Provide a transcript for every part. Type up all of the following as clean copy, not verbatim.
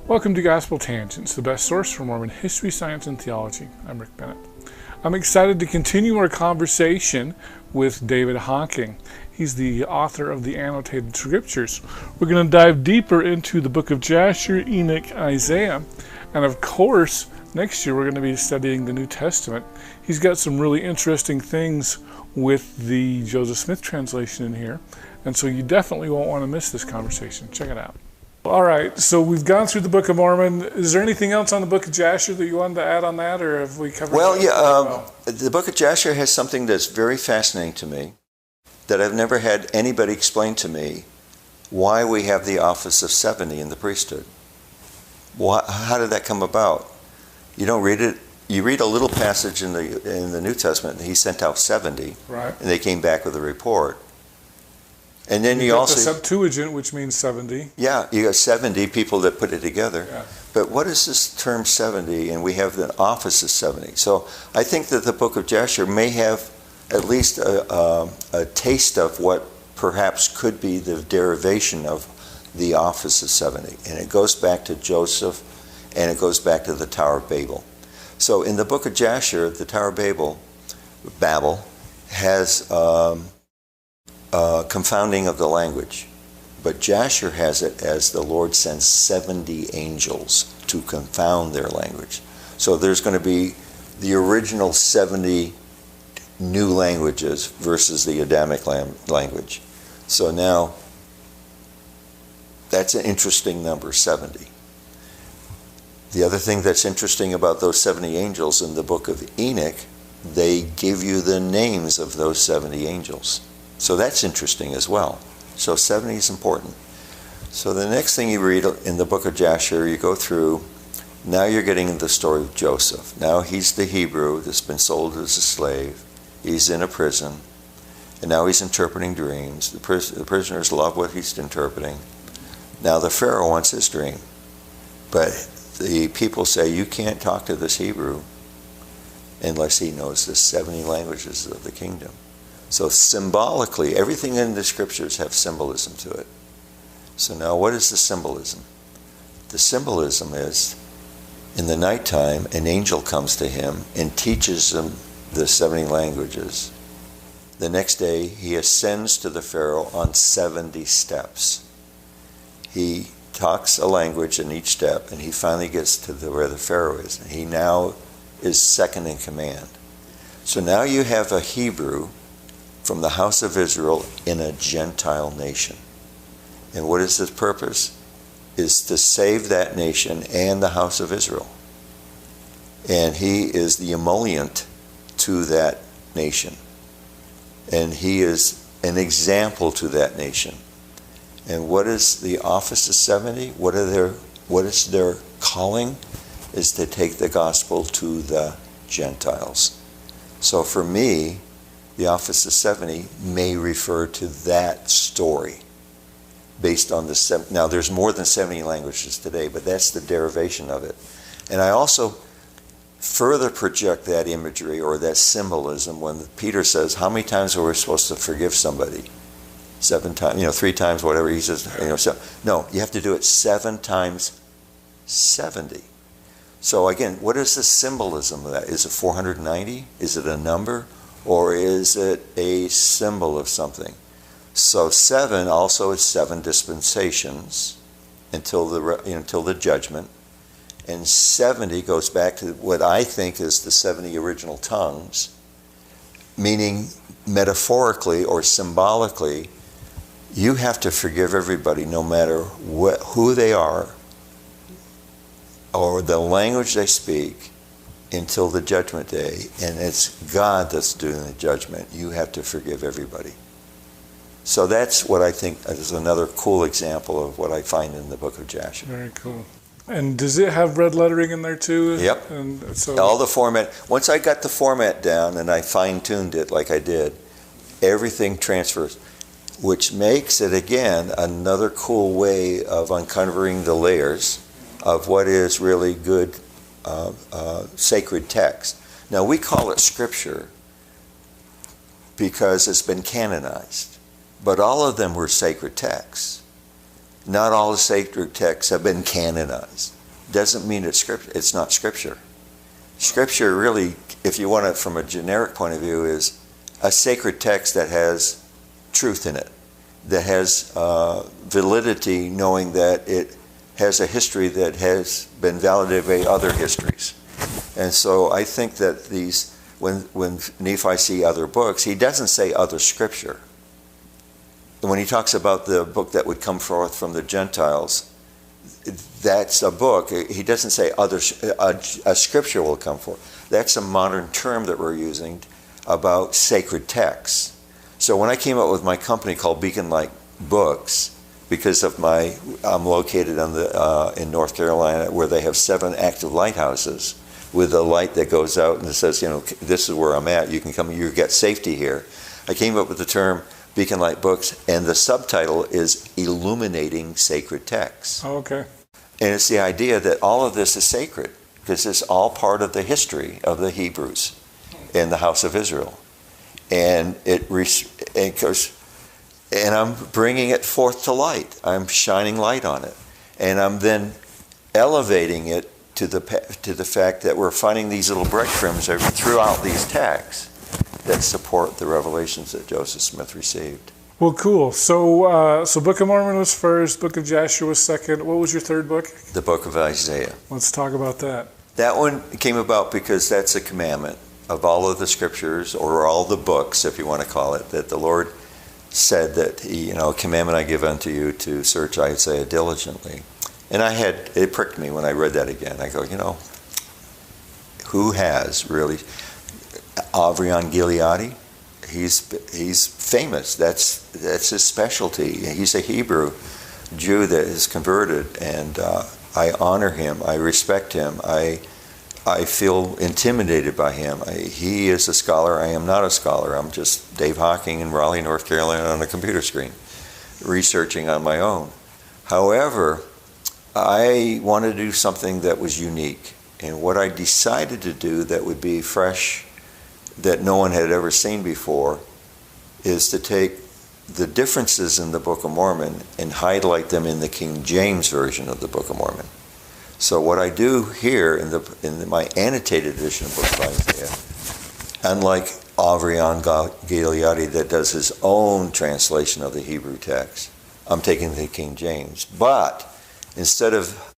Welcome to Gospel Tangents, the best source for Mormon history, science, and theology. I'm Rick Bennett. I'm excited to continue our conversation with David Hocking. He's the author of the Annotated Scriptures. We're going to dive deeper into the book of Jasher, Enoch, Isaiah, and of course, next year we're going to be studying the New Testament. He's got some really interesting things with the Joseph Smith translation in here, and so you definitely won't want to miss this conversation. Check it out. All right, so we've gone through the Book of Mormon. Is there anything else on the Book of Jasher that you wanted to add on that, or have we covered it? The Book of Jasher has something that's very fascinating to me that I've never had anybody explain to me, why we have the office of 70 in the priesthood. How did that come about? You don't read it. You read a little passage in the New Testament, and he sent out 70, right, and they came back with a report. And then you also the Septuagint, which means 70. Yeah, you got 70 people that put it together. Yeah. But what is this term 70? And we have the office of 70. So I think that the Book of Jasher may have at least a taste of what perhaps could be the derivation of the office of 70. And it goes back to Joseph, and it goes back to the Tower of Babel. So in the Book of Jasher, the Tower of Babel has confounding of the language. But Jasher has it as the Lord sends 70 angels to confound their language. So there's going to be the original 70 new languages versus the Adamic language. So now, that's an interesting number, 70. The other thing that's interesting about those 70 angels in the book of Enoch, they give you the names of those 70 angels. So that's interesting as well. So 70 is important. So the next thing you read in the book of Jasher, you go through, now you're getting into the story of Joseph. Now he's the Hebrew that's been sold as a slave. He's in a prison. And now he's interpreting dreams. The prisoners love what he's interpreting. Now the Pharaoh wants his dream. But the people say, you can't talk to this Hebrew unless he knows the 70 languages of the kingdom. So symbolically, everything in the scriptures have symbolism to it. So now what is the symbolism? The symbolism is, in the nighttime, an angel comes to him and teaches him the 70 languages. The next day, he ascends to the Pharaoh on 70 steps. He talks a language in each step, and he finally gets to where the Pharaoh is. And he now is second in command. So now you have a Hebrew from the house of Israel in a Gentile nation. And what is his purpose? Is to save that nation and the house of Israel. And he is the emollient to that nation. And he is an example to that nation. And what is the office of 70? What is their calling? Is to take the gospel to the Gentiles. So for me, the office of 70 may refer to that story based on the now there's more than 70 languages today, but that's the derivation of it. And I also further project that imagery or that symbolism when Peter says, how many times are we supposed to forgive somebody? 7 times, 3 times, whatever. He says, no, you have to do it 7 times 70. So again, what is the symbolism of that? Is it 490? Is it a number? Or is it a symbol of something? So 7 also is 7 dispensations until the judgment. And 70 goes back to what I think is the 70 original tongues, meaning metaphorically or symbolically, you have to forgive everybody no matter who they are or the language they speak until the judgment day. And it's God that's doing the judgment. You have to forgive everybody. So that's what I think is another cool example of what I find in the book of Jasher. Very cool. And does it have red lettering in there too? Yep. And so all the format. Once I got the format down and I fine-tuned it like I did, everything transfers, which makes it, again, another cool way of uncovering the layers of what is really good sacred text. Now, we call it Scripture because it's been canonized, but all of them were sacred texts. not all the sacred texts have been canonized. Doesn't mean it's scripture. It's not Scripture. Scripture really, if you want it from a generic point of view, is a sacred text that has truth in it, that has validity, knowing that it has a history that has been validated by other histories. And so I think that when Nephi see other books, he doesn't say other Scripture. When he talks about the book that would come forth from the Gentiles, that's a book. He doesn't say a Scripture will come forth. That's a modern term that we're using about sacred texts. So when I came up with my company called Beacon Light Books, because of I'm located in North Carolina, where they have 7 active lighthouses with a light that goes out and it says, this is where I'm at. You can come. You get safety here. I came up with the term Beacon Light Books, and the subtitle is Illuminating Sacred Texts. Oh, okay. And it's the idea that all of this is sacred, because it's all part of the history of the Hebrews in the house of Israel. And I'm bringing it forth to light. I'm shining light on it. And I'm then elevating it to the fact that we're finding these little breadcrumbs throughout these texts that support the revelations that Joseph Smith received. Well, cool. So Book of Mormon was first, Book of Jasher was second. What was your third book? The Book of Isaiah. Let's talk about that. That one came about because that's a commandment of all of the Scriptures, or all the books, if you want to call it, that the Lord said that, a commandment I give unto you to search Isaiah diligently. And it pricked me when I read that again. I go, who has really? Avrion Gileadi, he's famous. That's his specialty. He's a Hebrew Jew that is converted, and I honor him. I respect him. I feel intimidated by him. He is a scholar. I am not a scholar. I'm just Dave Hocking in Raleigh, North Carolina, on a computer screen, researching on my own. However, I wanted to do something that was unique, and what I decided to do that would be fresh, that no one had ever seen before, is to take the differences in the Book of Mormon and highlight them in the King James Version of the Book of Mormon. So what I do here in my annotated edition of the Book of Isaiah, unlike Avrion Gileadi that does his own translation of the Hebrew text, I'm taking the King James. But instead of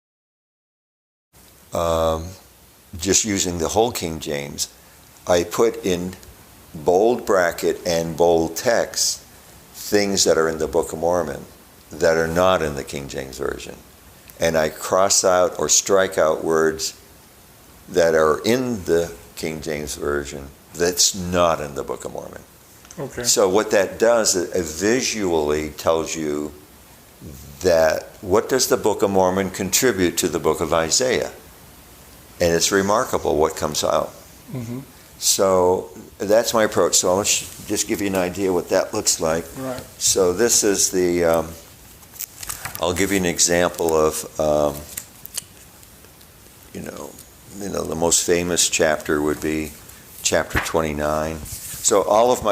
just using the whole King James, I put in bold bracket and bold text things that are in the Book of Mormon that are not in the King James Version. And I cross out or strike out words that are in the King James Version that's not in the Book of Mormon. Okay. So what that does, it visually tells you that what does the Book of Mormon contribute to the Book of Isaiah? And it's remarkable what comes out. Mm-hmm. So that's my approach. So I'll just give you an idea what that looks like. Right. So this is I'll give you an example of, the most famous chapter would be chapter 29. So all of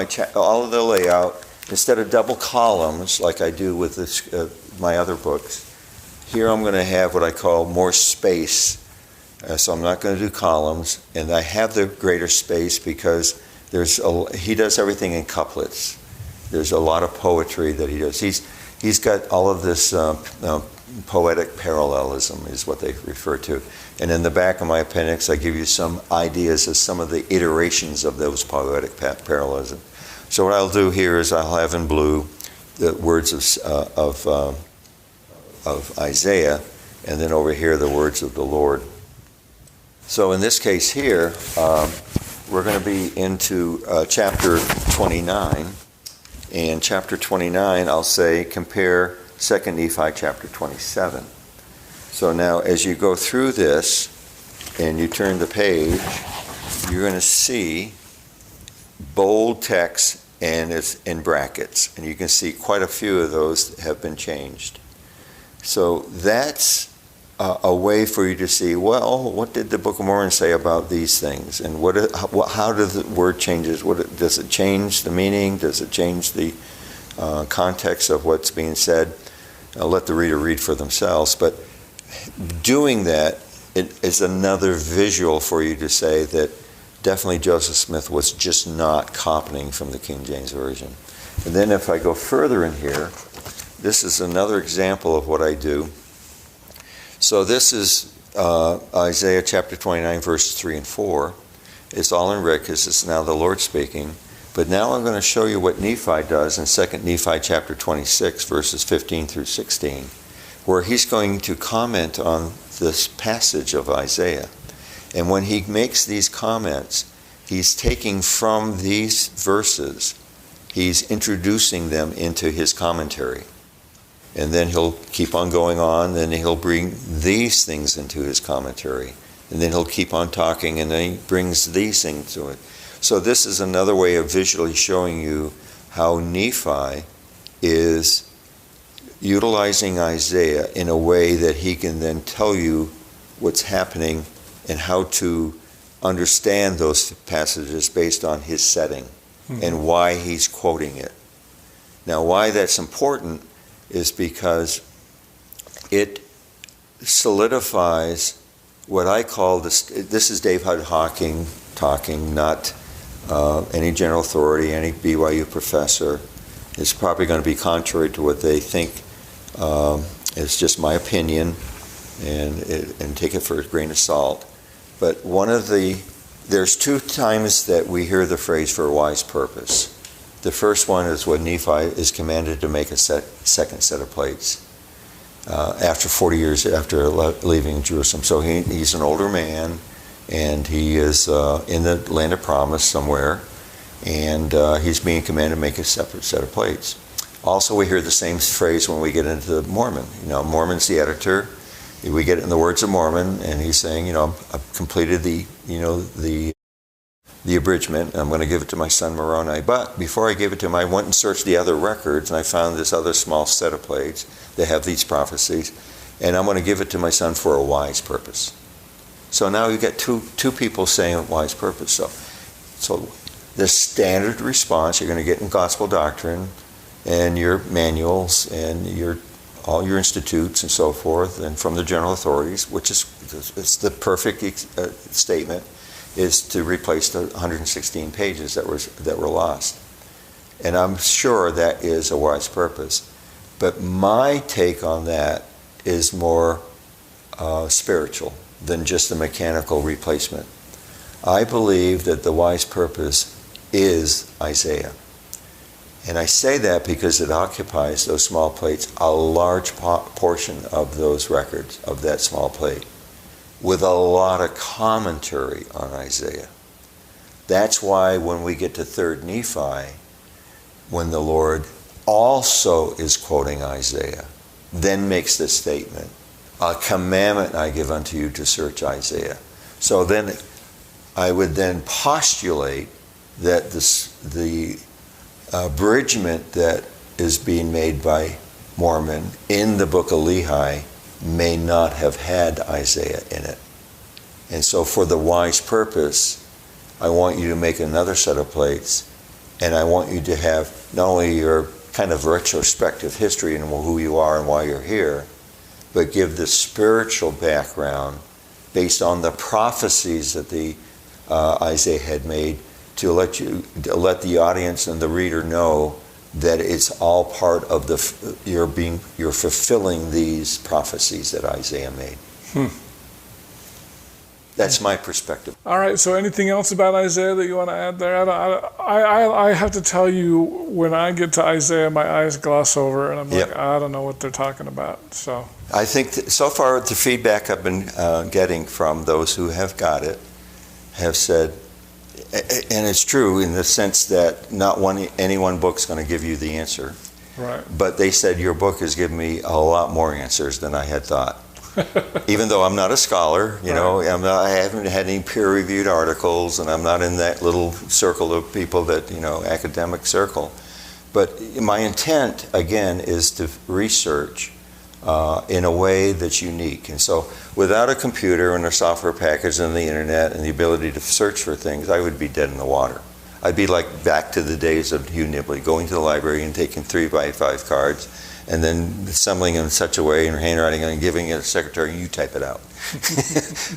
the layout, instead of double columns like I do with my other books, here I'm going to have what I call more space. So I'm not going to do columns, and I have the greater space because he does everything in couplets. There's a lot of poetry that he does. He's got all of this poetic parallelism is what they refer to. And in the back of my appendix, I give you some ideas of some of the iterations of those poetic parallelism. So what I'll do here is I'll have in blue the words of Isaiah, and then over here the words of the Lord. So in this case here, we're going to be into chapter 29. And chapter 29, I'll say, compare 2 Nephi chapter 27. So now as you go through this and you turn the page, you're going to see bold text and it's in brackets. And you can see quite a few of those have been changed. So that's a way for you to see, well, what did the Book of Mormon say about these things? And how does the word changes? Does it change the meaning? Does it change the context of what's being said? I'll let the reader read for themselves, but doing that is another visual for you to say that definitely Joseph Smith was just not copying from the King James Version. And then if I go further in here, this is another example of what I do. So this is Isaiah chapter 29, verses 3 and 4. It's all in red because it's now the Lord speaking. But now I'm going to show you what Nephi does in 2 Nephi chapter 26, verses 15 through 16, where he's going to comment on this passage of Isaiah. And when he makes these comments, he's taking from these verses, he's introducing them into his commentary. And then he'll keep on going on, and he'll bring these things into his commentary. And then he'll keep on talking, and then he brings these things to it. So this is another way of visually showing you how Nephi is utilizing Isaiah in a way that he can then tell you what's happening and how to understand those passages based on his setting and why he's quoting it. Now, why that's important is because it solidifies what I call this is David Hocking talking, not any general authority, any BYU professor. It's probably going to be contrary to what they think. It's just my opinion, and take it for a grain of salt. But there's two times that we hear the phrase for a wise purpose. The first one is when Nephi is commanded to make a second set of plates after 40 years after leaving Jerusalem. So he's an older man, and he is in the land of promise somewhere, and he's being commanded to make a separate set of plates. Also, we hear the same phrase when we get into Mormon. Mormon's the editor. We get it in the words of Mormon, and he's saying, I've completed the abridgment, and I'm going to give it to my son Moroni. But before I gave it to him, I went and searched the other records, and I found this other small set of plates that have these prophecies, and I'm going to give it to my son for a wise purpose. So now you get two people saying a wise purpose. So the standard response you're going to get in gospel doctrine and your manuals and all your institutes and so forth, and from the general authorities, which is it's the perfect statement, is to replace the 116 pages that were lost. And I'm sure that is a wise purpose. But my take on that is more spiritual than just a mechanical replacement. I believe that the wise purpose is Isaiah. And I say that because it occupies those small plates, a large portion of those records, of that small plate, with a lot of commentary on Isaiah. That's why when we get to 3rd Nephi, when the Lord also is quoting Isaiah, then makes this statement, a commandment I give unto you to search Isaiah. So then I would then postulate that the abridgment that is being made by Mormon in the book of Lehi may not have had Isaiah in it. And so for the wise purpose, I want you to make another set of plates, and I want you to have not only your kind of retrospective history and who you are and why you're here, but give the spiritual background based on the prophecies that the Isaiah had made, to let the audience and the reader know that it's all part of you're fulfilling these prophecies that Isaiah made. That's my perspective. All right, so anything else about Isaiah that you want to add there? I have to tell you, when I get to Isaiah, my eyes gloss over, and I'm like, I don't know what they're talking about. So I think so far the feedback I've been getting from those who have got it have said, and it's true in the sense that not any one book's going to give you the answer. Right. But they said your book has given me a lot more answers than I had thought. Even though I'm not a scholar, I haven't had any peer-reviewed articles, and I'm not in that little circle of people that, academic circle. But my intent, again, is to research in a way that's unique. And so without a computer and a software package and the internet and the ability to search for things, I would be dead in the water. I'd be like back to the days of Hugh Nibley, going to the library and taking 3x5 cards and then assembling them in such a way in handwriting and giving it to the secretary, you type it out.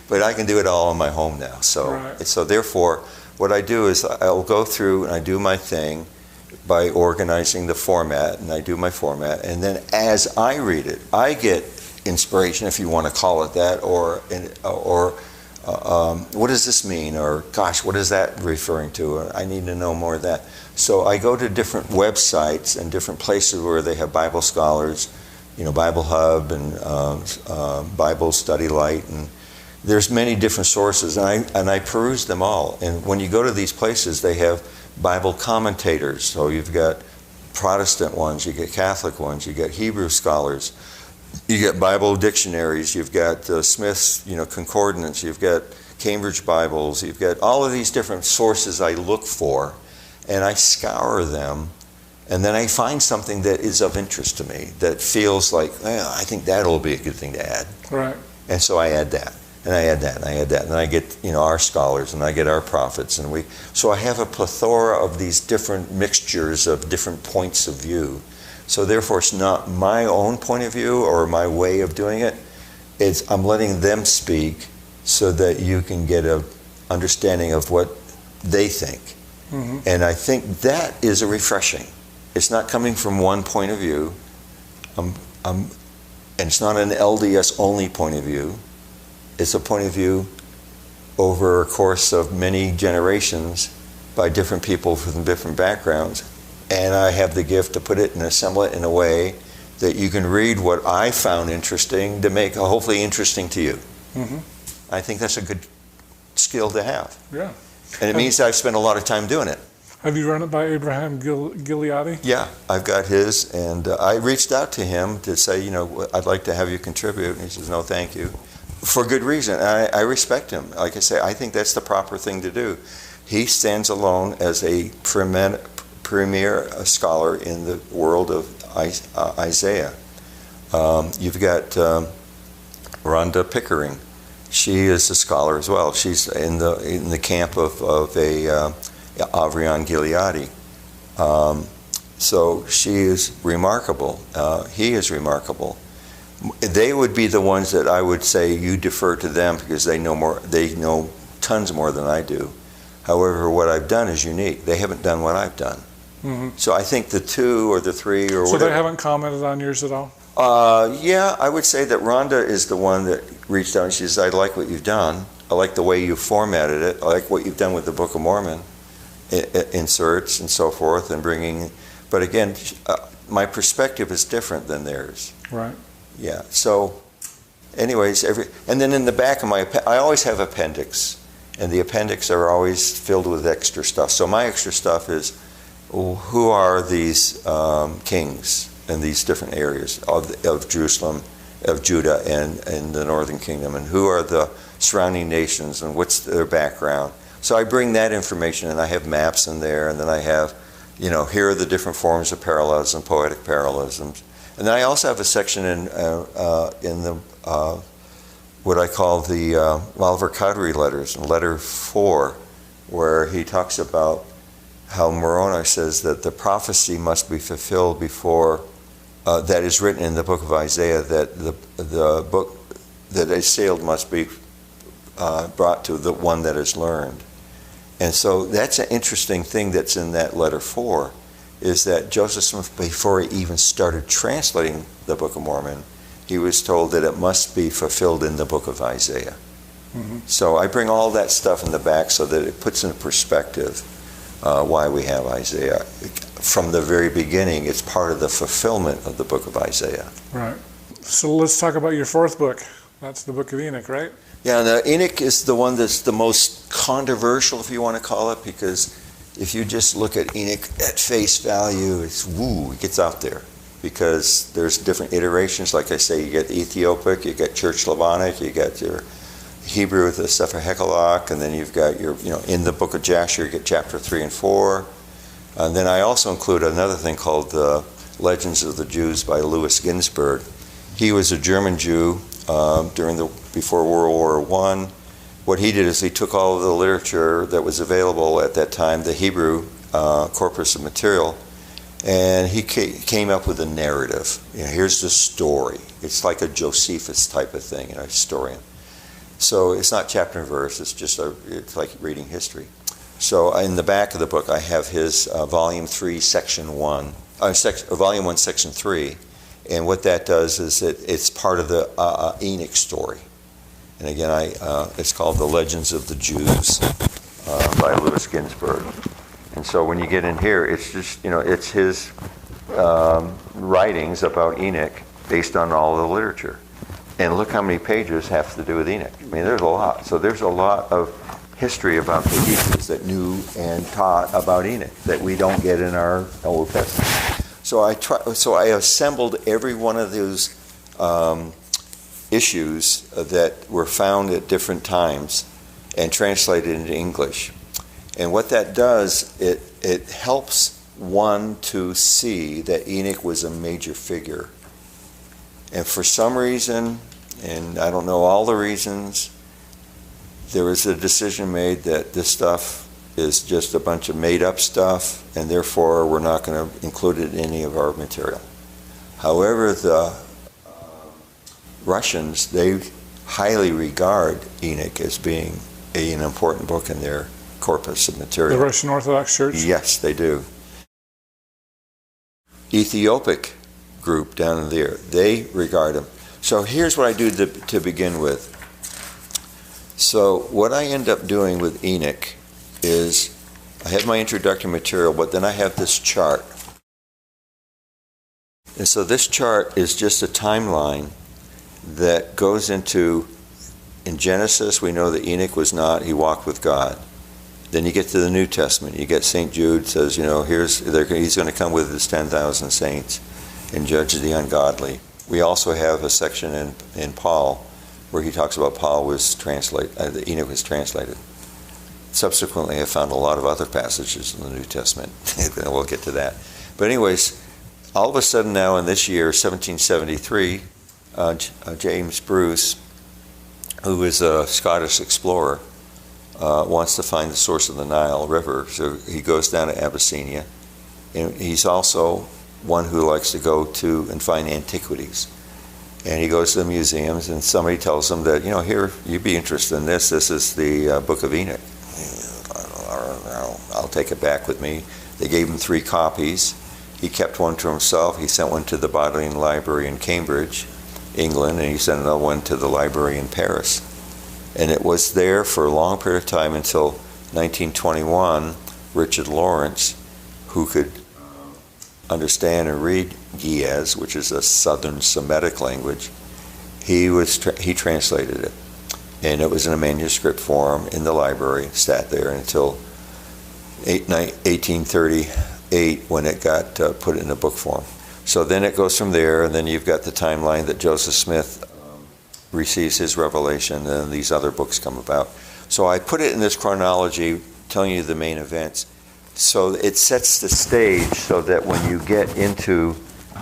But I can do it all in my home now. So therefore, what I do is I'll go through and I do my thing by organizing the format, and I do my format, and then as I read it, I get inspiration, if you want to call it that, or what does this mean, or gosh, what is that referring to? I need to know more of that. So I go to different websites and different places where they have Bible scholars, Bible Hub and Bible Study Light, and there's many different sources, and I peruse them all. And when you go to these places, they have Bible commentators. So you've got Protestant ones, you get Catholic ones, you get Hebrew scholars, you get Bible dictionaries, you've got Smith's, concordance, you've got Cambridge Bibles, you've got all of these different sources I look for, and I scour them, and then I find something that is of interest to me, that feels like, I think that'll be a good thing to add. Right. And so I add that. And I add that, and I add that, and I get, our scholars, and I get our prophets, so I have a plethora of these different mixtures of different points of view. So therefore, it's not my own point of view or my way of doing it. I'm letting them speak so that you can get an understanding of what they think. Mm-hmm. And I think that is a refreshing. It's not coming from one point of view, and it's not an LDS only point of view. It's a point of view over a course of many generations by different people from different backgrounds. And I have the gift to put it and assemble it in a way that you can read what I found interesting to make hopefully interesting to you. Mm-hmm. I think that's a good skill to have. Yeah. And it means I've spent a lot of time doing it. Have you run it by Abraham Gileadi? Yeah, I've got his, and I reached out to him to say, I'd like to have you contribute. And he says, no, thank you. For good reason. I respect him. Like I say, I think that's the proper thing to do. He stands alone as a premier scholar in the world of Isaiah. You've got Rhonda Pickering. She is a scholar as well. She's in the camp of Avrion Gileadi. So she is remarkable. He is remarkable. They would be the ones that I would say you defer to them because they know more. They know tons more than I do. However, what I've done is unique. They haven't done what I've done. Mm-hmm. So I think the two or the three or whatever. So they haven't commented on yours at all? Yeah, I would say that Rhonda is the one that reached out and she says, I like what you've done. I like the way you formatted it. I like what you've done with the Book of Mormon, inserts and so forth, and bringing. But again, my perspective is different than theirs. Right. Yeah. So, anyways, and then in the back of I always have appendix, and the appendix are always filled with extra stuff. So my extra stuff is, who are these kings in these different areas of Jerusalem, of Judah, and the northern kingdom, and who are the surrounding nations, and what's their background. So I bring that information, and I have maps in there, and then I have, here are the different forms of parallelism, poetic parallelisms. And then I also have a section in the what I call the Oliver Cowdery letters, letter 4, where he talks about how Moroni says that the prophecy must be fulfilled before that is written in the book of Isaiah, that the book that is sealed must be brought to the one that is learned. And so that's an interesting thing that's in that letter 4. Is that Joseph Smith, before he even started translating the Book of Mormon, he was told that it must be fulfilled in the book of Isaiah. Mm-hmm. So I bring all that stuff in the back so that it puts in perspective why we have Isaiah. From the very beginning, it's part of the fulfillment of the book of Isaiah. Right. So let's talk about your fourth book. That's the Book of Enoch, right? Yeah, and Enoch is the one that's the most controversial, if you want to call it, because if you just look at Enoch at face value, it gets out there. Because there's different iterations. Like I say, you get Ethiopic, you get Church Slavonic, you get your Hebrew with the Sefer Hekalach, and then you've got your, in the book of Jasher, you get chapter 3 and 4. And then I also include another thing called the Legends of the Jews by Louis Ginsburg. He was a German Jew before World War I. What he did is he took all of the literature that was available at that time, the Hebrew corpus of material, And he came up with a narrative. Here's the story. It's like a Josephus type of thing, a historian. So it's not chapter and verse. It's like reading history. So in the back of the book, I have his volume 3, section 1, volume 1, section 3. And what that does is it's part of the Enoch story. And again, it's called The Legends of the Jews by Louis Ginsburg. And so when you get in here, it's just, it's his writings about Enoch based on all the literature. And look how many pages have to do with Enoch. I mean, there's a lot. So there's a lot of history about the Hebrews that knew and taught about Enoch that we don't get in our Old Testament. So I assembled every one of those issues that were found at different times and translated into English. And what that does, it helps one to see that Enoch was a major figure. And for some reason, and I don't know all the reasons, there was a decision made that this stuff is just a bunch of made-up stuff, and therefore we're not going to include it in any of our material. However, the Russians, they highly regard Enoch as being an important book in their corpus of material. The Russian Orthodox Church? Yes, they do. Ethiopic group down there, they regard him. So here's what I do to begin with. So what I end up doing with Enoch is I have my introductory material, but then I have this chart. And so this chart is just a timeline that goes into, in Genesis, we know that Enoch was not, he walked with God. Then you get to the New Testament. You get St. Jude says, he's going to come with his 10,000 saints and judge the ungodly. We also have a section in Paul where he talks about Enoch was translated. Subsequently, I found a lot of other passages in the New Testament. And we'll get to that. But anyways, all of a sudden now in this year, 1773, James Bruce, who is a Scottish explorer, wants to find the source of the Nile River. So he goes down to Abyssinia. And he's also one who likes to go to and find antiquities. And he goes to the museums, and somebody tells him that, here, you'd be interested in this. This is the Book of Enoch. I'll take it back with me. They gave him 3 copies. He kept one to himself. He sent one to the Bodleian Library in Cambridge, England, and he sent another one to the library in Paris. And it was there for a long period of time until 1921, Richard Lawrence, who could understand and read Ge'ez, which is a southern Semitic language, he translated it. And it was in a manuscript form in the library, sat there until 1838 when it got put in a book form. So then it goes from there, and then you've got the timeline that Joseph Smith receives his revelation, and these other books come about. So I put it in this chronology, telling you the main events. So it sets the stage so that when you get into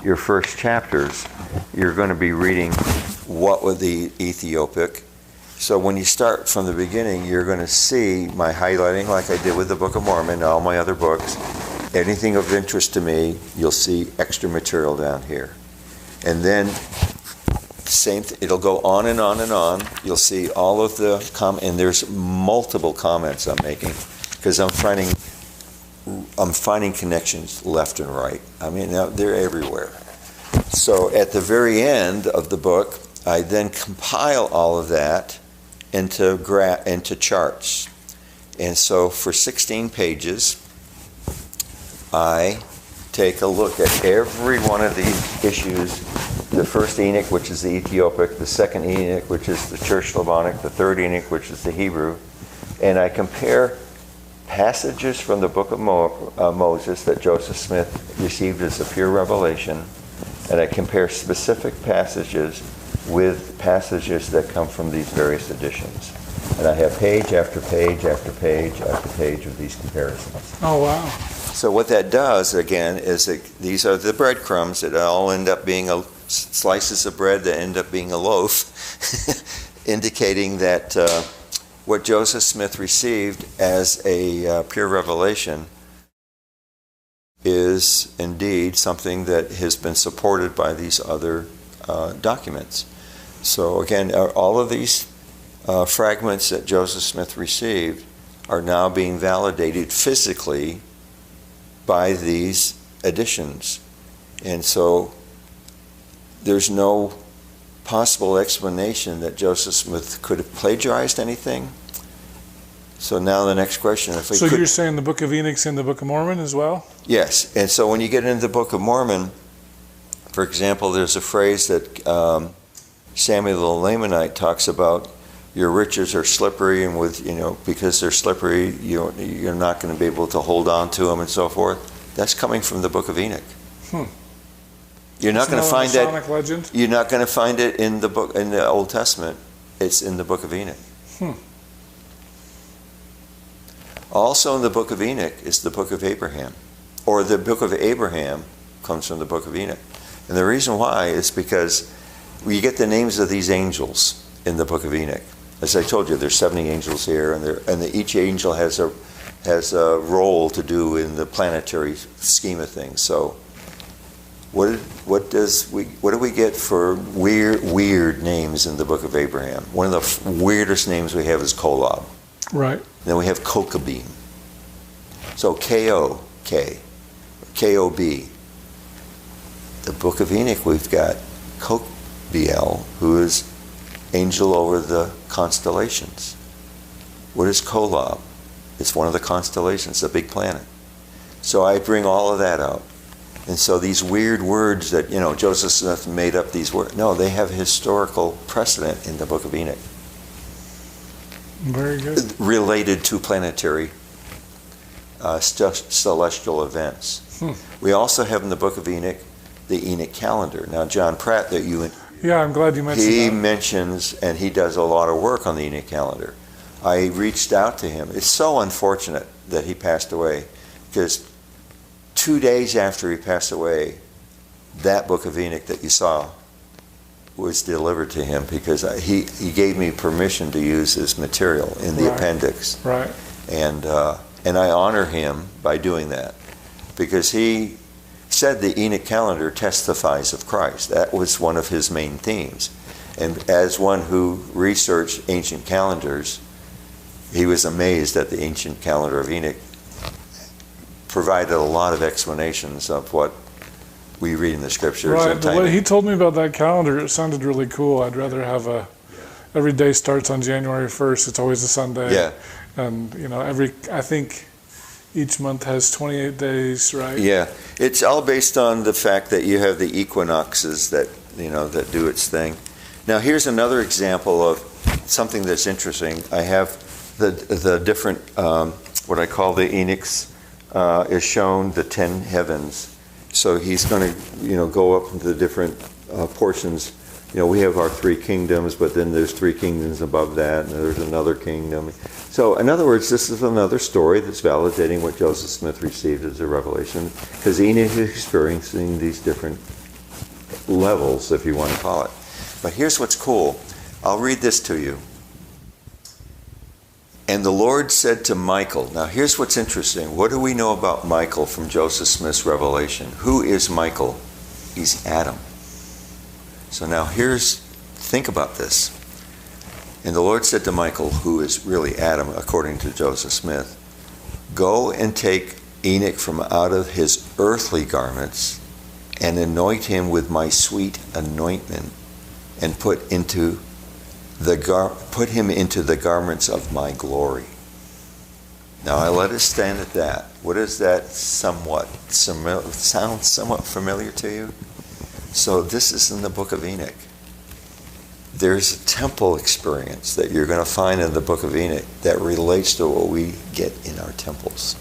your first chapters, you're going to be reading what was the Ethiopic. So when you start from the beginning, you're going to see my highlighting like I did with the Book of Mormon and all my other books. Anything of interest to me, you'll see extra material down here. And then it'll go on and on and on. You'll see all of the and there's multiple comments I'm making because I'm finding connections left and right. I mean, they're everywhere. So at the very end of the book, I then compile all of that into charts. And so for 16 pages, I take a look at every one of these issues. The first Enoch, which is the Ethiopic, the second Enoch, which is the Church Slavonic, the third Enoch, which is the Hebrew, and I compare passages from the book of Moses that Joseph Smith received as a pure revelation, and I compare specific passages with passages that come from these various editions. And I have page after page after page after page of these comparisons. Oh, wow. So what that does, again, is these are the breadcrumbs that all end up being slices of bread that end up being a loaf, indicating that what Joseph Smith received as a pure revelation is indeed something that has been supported by these other documents. So again, all of these fragments that Joseph Smith received are now being validated physically by these editions. And so there's no possible explanation that Joseph Smith could have plagiarized anything. So now the next question, if we So you're saying the Book of Enoch's in the Book of Mormon as well? Yes, and so when you get into the Book of Mormon, for example, there's a phrase that Samuel the Lamanite talks about, your riches are slippery, and because they're slippery, you're not going to be able to hold on to them and so forth. That's coming from the Book of Enoch. You're not going to find that. Legend? You're not going to find it in the Old Testament. It's in the Book of Enoch. Also in the Book of Enoch is the Book of Abraham, or the Book of Abraham comes from the Book of Enoch. And the reason why is because you get the names of these angels in the Book of Enoch. As I told you, there's 70 angels here, and each angel has a role to do in the planetary scheme of things. So, what do we get for weird names in the Book of Abraham? One of the weirdest names we have is Kolob. Right. Then we have Kokabim. So K-O-K, K-O-B. The Book of Enoch, we've got Kokbiel, who is angel over the constellations. What is Kolob? It's one of the constellations, a big planet. So I bring all of that out. And so these weird words that, Joseph Smith made up these words. No, they have historical precedent in the Book of Enoch. Very good. Related to planetary celestial events. We also have in the Book of Enoch the Enoch calendar. Now, John Pratt, that you... Yeah, I'm glad you mentioned that. He mentions, and he does a lot of work on the Enoch calendar. I reached out to him. It's so unfortunate that he passed away, because 2 days after he passed away, that Book of Enoch that you saw was delivered to him, because he gave me permission to use his material in the appendix. Right. And I honor him by doing that, because he said the Enoch calendar testifies of Christ. That was one of his main themes. And as one who researched ancient calendars, he was amazed that the ancient calendar of Enoch provided a lot of explanations of what we read in the scriptures. Right. The way he told me about that calendar, it sounded really cool. I'd rather have every day starts on January 1st. It's always a Sunday. Yeah. And, I think each month has 28 days, right? Yeah. It's all based on the fact that you have the equinoxes that do its thing. Now, here's another example of something that's interesting. I have the different, what I call the Enochs, is shown the 10 heavens. So he's going to, go up into the different portions. We have our 3 kingdoms, but then there's 3 kingdoms above that, and there's another kingdom. So, in other words, this is another story that's validating what Joseph Smith received as a revelation, because Enoch is experiencing these different levels, if you want to call it. But here's what's cool. I'll read this to you. And the Lord said to Michael, now here's what's interesting. What do we know about Michael from Joseph Smith's revelation? Who is Michael? He's Adam. So now think about this. And the Lord said to Michael, who is really Adam, according to Joseph Smith, go and take Enoch from out of his earthly garments and anoint him with my sweet anointment, and put him into the garments of my glory. Now I let it stand at that. What does that sound somewhat familiar to you? So this is in the Book of Enoch. There's a temple experience that you're going to find in the Book of Enoch that relates to what we get in our temples.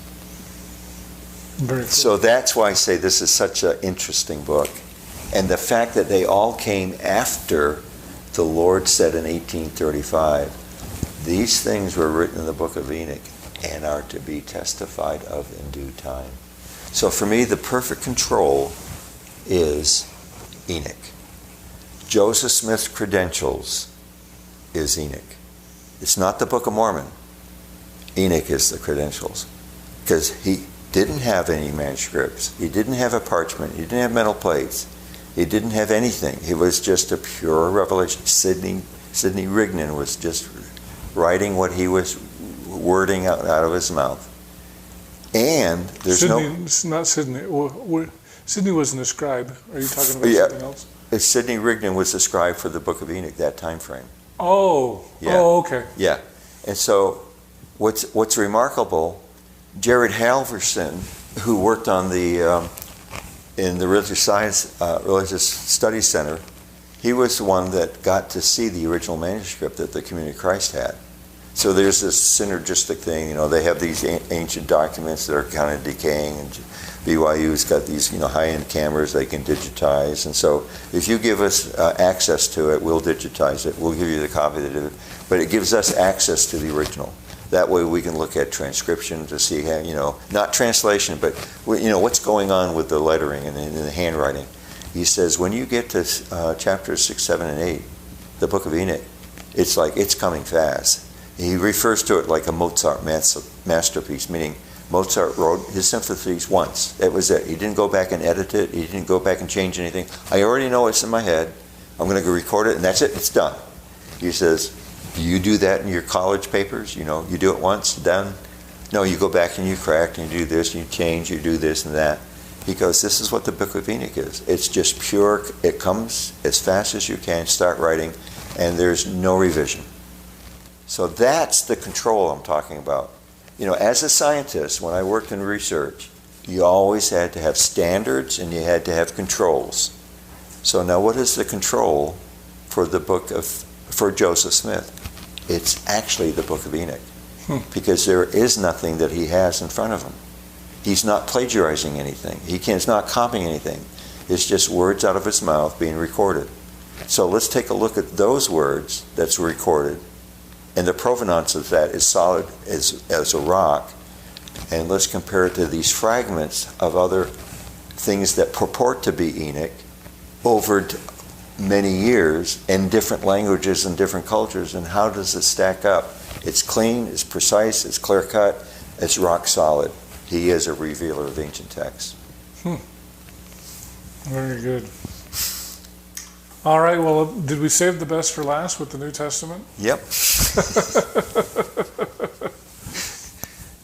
Very cool. So that's why I say this is such an interesting book. And the fact that they all came after the Lord said in 1835, these things were written in the Book of Enoch and are to be testified of in due time. So for me, the perfect control is Enoch. Joseph Smith's credentials is Enoch. It's not the Book of Mormon. Enoch is the credentials. Because didn't have any manuscripts. He didn't have a parchment. He didn't have metal plates. He didn't have anything. It was just a pure revelation. Sidney Rigdon was just writing what he was wording out of his mouth. And there's Not Sidney. Sidney wasn't a scribe. Are you talking about something else? Sidney Rigdon was the scribe for the Book of Enoch, that time frame. Oh. Yeah. Oh, okay. Yeah. And so what's remarkable, Jared Halverson, who worked on in the Religious Studies Center, he was the one that got to see the original manuscript that the Community of Christ had. So there's this synergistic thing, they have these ancient documents that are kind of decaying, and BYU's got these, high-end cameras they can digitize. And so if you give us access to it, we'll digitize it. We'll give you the copy that it, but it gives us access to the original. That way we can look at transcription to see how, not translation, but, what's going on with the lettering and the handwriting. He says, when you get to chapters 6, 7, and 8, the Book of Enoch, it's like it's coming fast. He refers to it like a Mozart masterpiece, meaning Mozart wrote his symphonies once. That was it. He didn't go back and edit it. He didn't go back and change anything. I already know it's in my head. I'm going to go record it, and that's it. It's done. He says, do you do that in your college papers? You do it once, done? No, you go back and you correct, and you do this, and you change, you do this and that. He goes, this is what the Book of Enoch is. It's just pure. It comes as fast as you can, start writing, and there's no revision. So that's the control I'm talking about. As a scientist, when I worked in research, you always had to have standards and you had to have controls. So now what is the control for for Joseph Smith? It's actually the Book of Enoch. Because there is nothing that he has in front of him. He's not plagiarizing anything. He's not copying anything. It's just words out of his mouth being recorded. So let's take a look at those words that's recorded. And the provenance of that is solid as a rock. And let's compare it to these fragments of other things that purport to be Enoch over many years in different languages and different cultures. And how does it stack up? It's clean, it's precise, it's clear-cut, it's rock solid. He is a revealer of ancient texts. Very good. All right, well, did we save the best for last with the New Testament? Yep.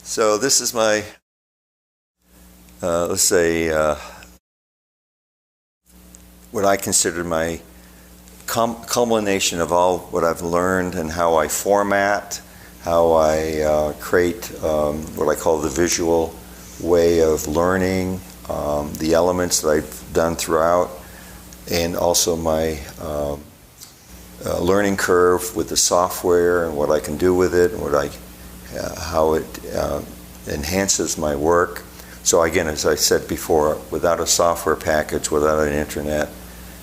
So this is my, let's say, what I consider my culmination of all what I've learned and how I format, how I create what I call the visual way of learning, the elements that I've done throughout, and also my learning curve with the software and what I can do with it, and how it enhances my work. So again, as I said before, without a software package, without an internet,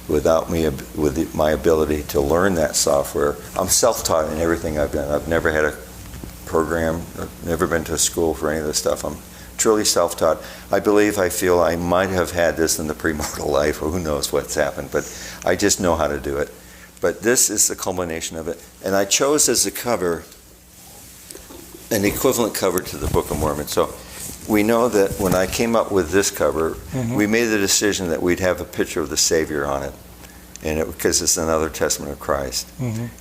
without my ability to learn that software, I'm self-taught in everything I've done. I've never had a program, I've never been to school for any of this stuff. I'm truly self-taught. I feel I might have had this in the premortal life, or who knows what's happened, but I just know how to do it. But this is the culmination of it. And I chose as a cover an equivalent cover to the Book of Mormon. So we know that when I came up with this cover, we made the decision that we'd have a picture of the Savior on it, because it's another testament of Christ.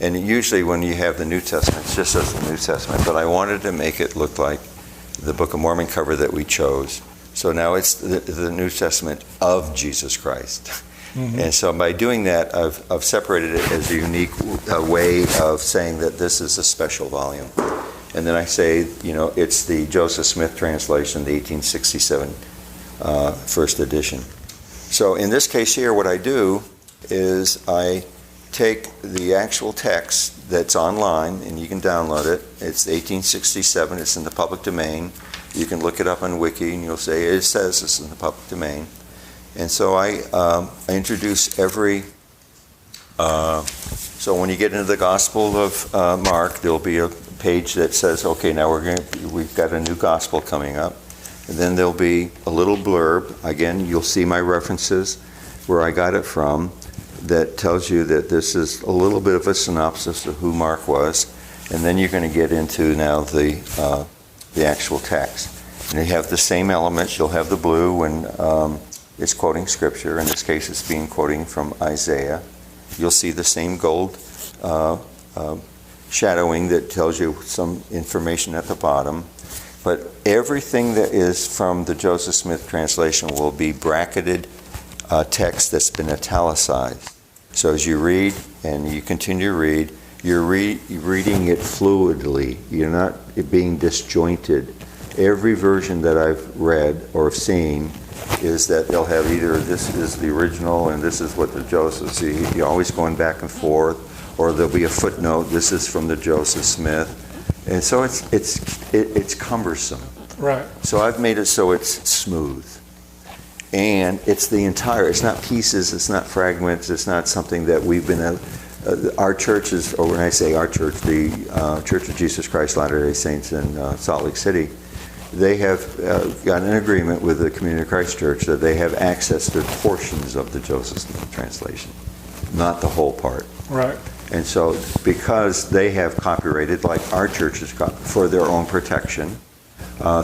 And usually when you have the New Testament, it's just as the New Testament, but I wanted to make it look like the Book of Mormon cover that we chose. So now it's the New Testament of Jesus Christ. And so by doing that, I've separated it as a unique way of saying that this is a special volume. And then I say, it's the Joseph Smith translation, the 1867 first edition. So in this case here, what I do is I take the actual text that's online, and you can download it. It's 1867. It's in the public domain. You can look it up on Wiki, and you'll say it says it's in the public domain. And so I introduce every. So when you get into the Gospel of Mark, there'll be a page that says, "Okay, now we've got a new gospel coming up," and then there'll be a little blurb. Again, you'll see my references where I got it from. That tells you that this is a little bit of a synopsis of who Mark was, and then you're going to get into now the actual text. And they have the same elements. You'll have the blue when it's quoting Scripture. In this case, it's quoting from Isaiah. You'll see the same gold shadowing that tells you some information at the bottom. But everything that is from the Joseph Smith translation will be bracketed text that's been italicized. So as you read and you continue to read, you're reading it fluidly. You're not being disjointed. Every version that I've read or seen is that they'll have either this is the original and this is what the Joseph, see, you're always going back and forth, or there'll be a footnote, this is from the Joseph Smith. And so it's cumbersome. Right. So I've made it so it's smooth. And it's the entire, it's not pieces, it's not fragments, it's not something that we've been, our churches, or when I say our church, the Church of Jesus Christ Latter-day Saints in Salt Lake City, they have got an agreement with the Community of Christ Church that they have access to portions of the Joseph Smith translation, not the whole part. Right. And so because they have copyrighted, like our churches, for their own protection,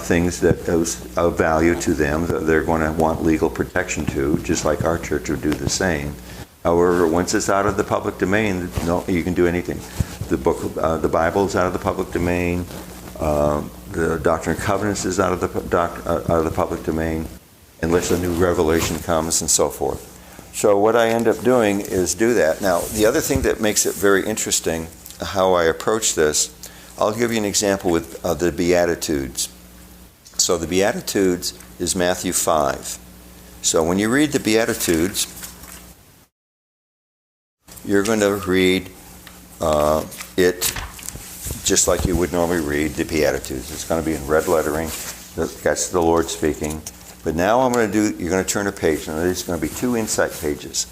things that is of value to them that they're going to want legal protection to, just like our church would do the same. However, once it's out of the public domain, no, you can do anything. The Bible is out of the public domain. The Doctrine and Covenants is out of the public domain, unless a new revelation comes and so forth. So what I end up doing is do that. Now, the other thing that makes it very interesting, how I approach this, I'll give you an example with the Beatitudes. So the Beatitudes is Matthew 5. So when you read the Beatitudes, you're going to read it just like you would normally read the Beatitudes. It's going to be in red lettering. That's the Lord speaking. But now you're going to turn a page, and there's going to be 2 insight pages.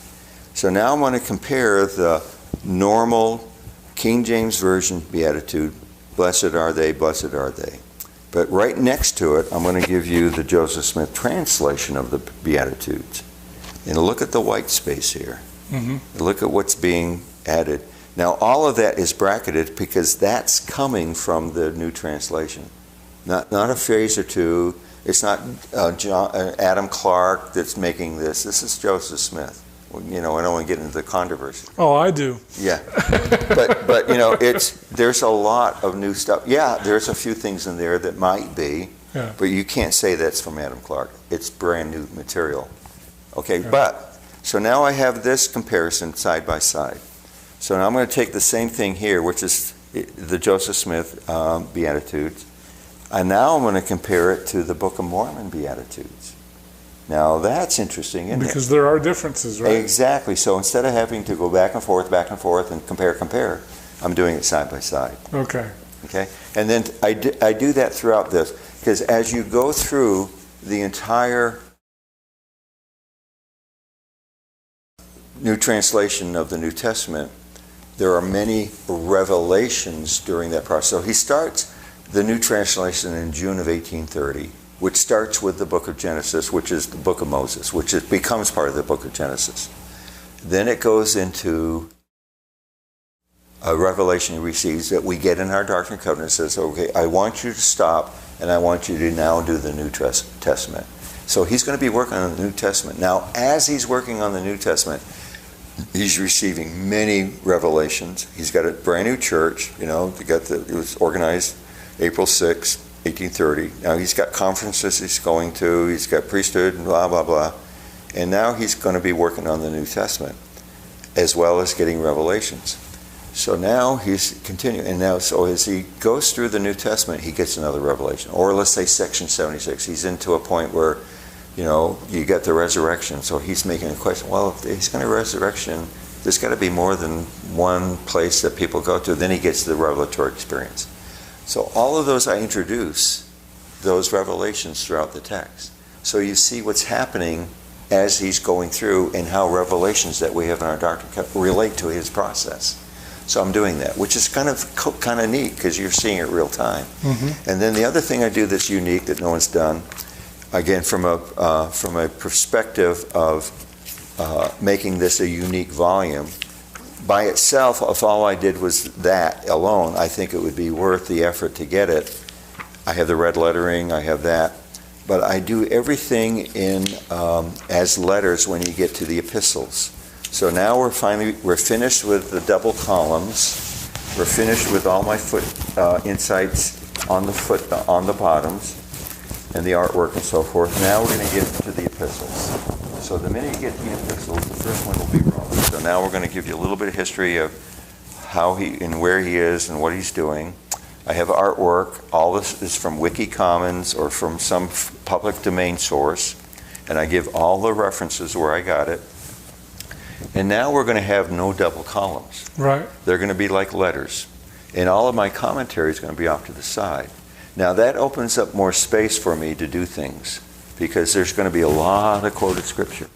So now I'm going to compare the normal King James Version Beatitude, blessed are they, blessed are they. But right next to it, I'm going to give you the Joseph Smith translation of the Beatitudes. And look at the white space here. Mm-hmm. Look at what's being added. Now, all of that is bracketed because that's coming from the new translation. Not a phrase or two. It's not Adam Clark that's making this. This is Joseph Smith. You know, I don't want to get into the controversy. Oh, I do. Yeah, but you know, there's a lot of new stuff. Yeah, there's a few things in there that might be, yeah. But you can't say that's from Adam Clark. It's brand new material. Okay, yeah. But so now I have this comparison side by side. So now I'm going to take the same thing here, which is the Joseph Smith Beatitudes, and now I'm going to compare it to the Book of Mormon Beatitudes. Now that's interesting, isn't it? Because there are differences, right? Exactly. So instead of having to go back and forth, and compare, I'm doing it side by side. Okay. Okay. And then I do that throughout this, because as you go through the entire new translation of the New Testament, there are many revelations during that process. So he starts the new translation in June of 1830. Which starts with the book of Genesis, which is the book of Moses, which becomes part of the book of Genesis. Then it goes into a revelation he receives that we get in our Doctrine and Covenants. Says, okay, I want you to stop, and I want you to now do the New Testament. So he's going to be working on the New Testament. Now, as he's working on the New Testament, he's receiving many revelations. He's got a brand new church. You know, it was organized April 6th. 1830. Now he's got conferences he's going to, he's got priesthood and blah, blah, blah. And now he's going to be working on the New Testament as well as getting revelations. So now he's continuing. And now, so as he goes through the New Testament, he gets another revelation. Or let's say section 76. He's into a point where, you know, you get the resurrection. So he's making a question, well, if he's going to resurrection, there's got to be more than one place that people go to. Then he gets the revelatory experience. So all of those I introduce, those revelations throughout the text. So you see what's happening as he's going through and how revelations that we have in our doctrine relate to his process. So I'm doing that, which is kind of neat because you're seeing it real time. Mm-hmm. And then the other thing I do that's unique that no one's done, again from a perspective of making this a unique volume. By itself, if all I did was that alone, I think it would be worth the effort to get it. I have the red lettering, I have that. But I do everything in as letters when you get to the epistles. So now we're finished with the double columns. We're finished with all my foot insights on the bottoms and the artwork and so forth. Now we're going to get to the epistles. So the minute you get to the epistles, the first one will be Romans. So now we're going to give you a little bit of history of how he and where he is and what he's doing. I have artwork. All this is from Wiki Commons or from some public domain source. And I give all the references where I got it. And now we're going to have no double columns. Right. They're going to be like letters. And all of my commentary is going to be off to the side. Now that opens up more space for me to do things because there's going to be a lot of quoted scripture.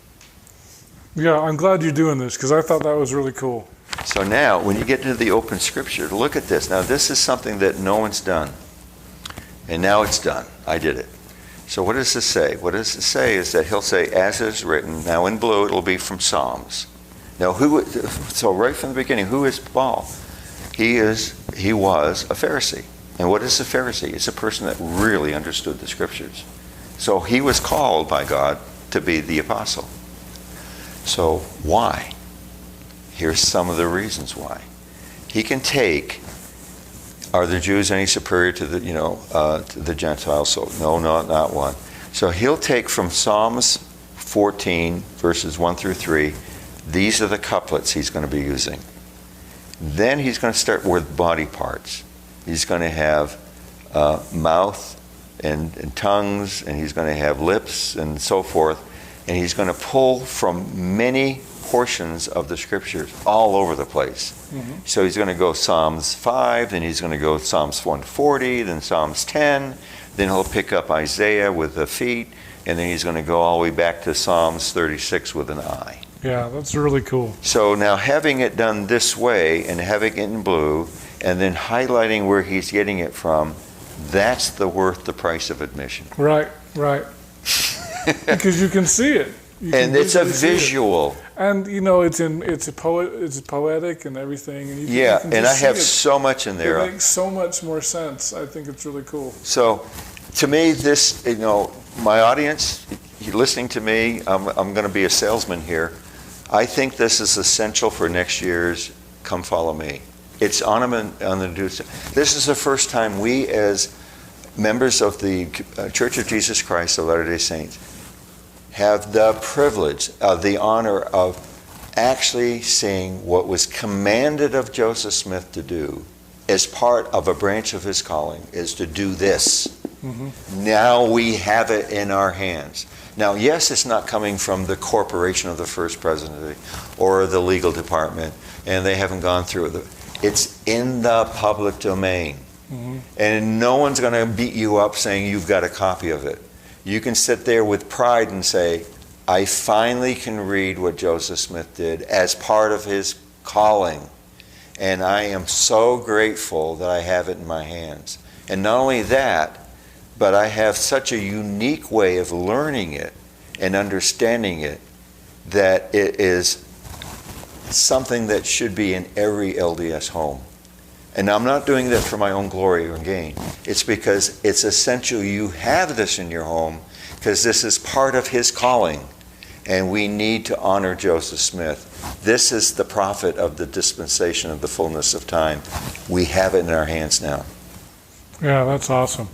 Yeah, I'm glad you're doing this because I thought that was really cool. So now, when you get to the open scripture, look at this. Now, this is something that no one's done. And now it's done. I did it. So what does this say? What does it say is that he'll say, as it is written. Now, in blue, it'll be from Psalms. Now, so right from the beginning, who is Paul? He was a Pharisee. And what is a Pharisee? It's a person that really understood the scriptures. So he was called by God to be the apostle. So why? Here's some of the reasons why. He can take, are the Jews any superior to the Gentiles? So no, not one. So he'll take from Psalms 14, verses 1 through 3, these are the couplets he's going to be using. Then he's going to start with body parts. He's going to have mouth and tongues, and he's going to have lips and so forth. And he's going to pull from many portions of the scriptures all over the place. Mm-hmm. So he's going to go Psalms 5, then he's going to go Psalms 140, then Psalms 10, then he'll pick up Isaiah with the feet, and then he's going to go all the way back to Psalms 36 with an eye. Yeah, that's really cool. So now having it done this way and having it in blue and then highlighting where he's getting it from, that's worth the price of admission. Right. Because you can see it. And it's a visual. And it's poetic and everything. And you can I have so much in there. It makes so much more sense. I think it's really cool. So, to me, this, my audience, you're listening to me, I'm going to be a salesman here. I think this is essential for next year's Come Follow Me. It's on the do. This is the first time we, as members of the Church of Jesus Christ of Latter-day Saints, have the privilege, the honor of actually seeing what was commanded of Joseph Smith to do as part of a branch of his calling is to do this. Mm-hmm. Now we have it in our hands. Now, yes, it's not coming from the corporation of the first presidency or the legal department, and they haven't gone through it. It's in the public domain. Mm-hmm. And no one's going to beat you up saying you've got a copy of it. You can sit there with pride and say, I finally can read what Joseph Smith did as part of his calling. And I am so grateful that I have it in my hands. And not only that, but I have such a unique way of learning it and understanding it that it is something that should be in every LDS home. And I'm not doing that for my own glory or gain. It's because it's essential you have this in your home because this is part of his calling. And we need to honor Joseph Smith. This is the prophet of the dispensation of the fullness of time. We have it in our hands now. Yeah, that's awesome.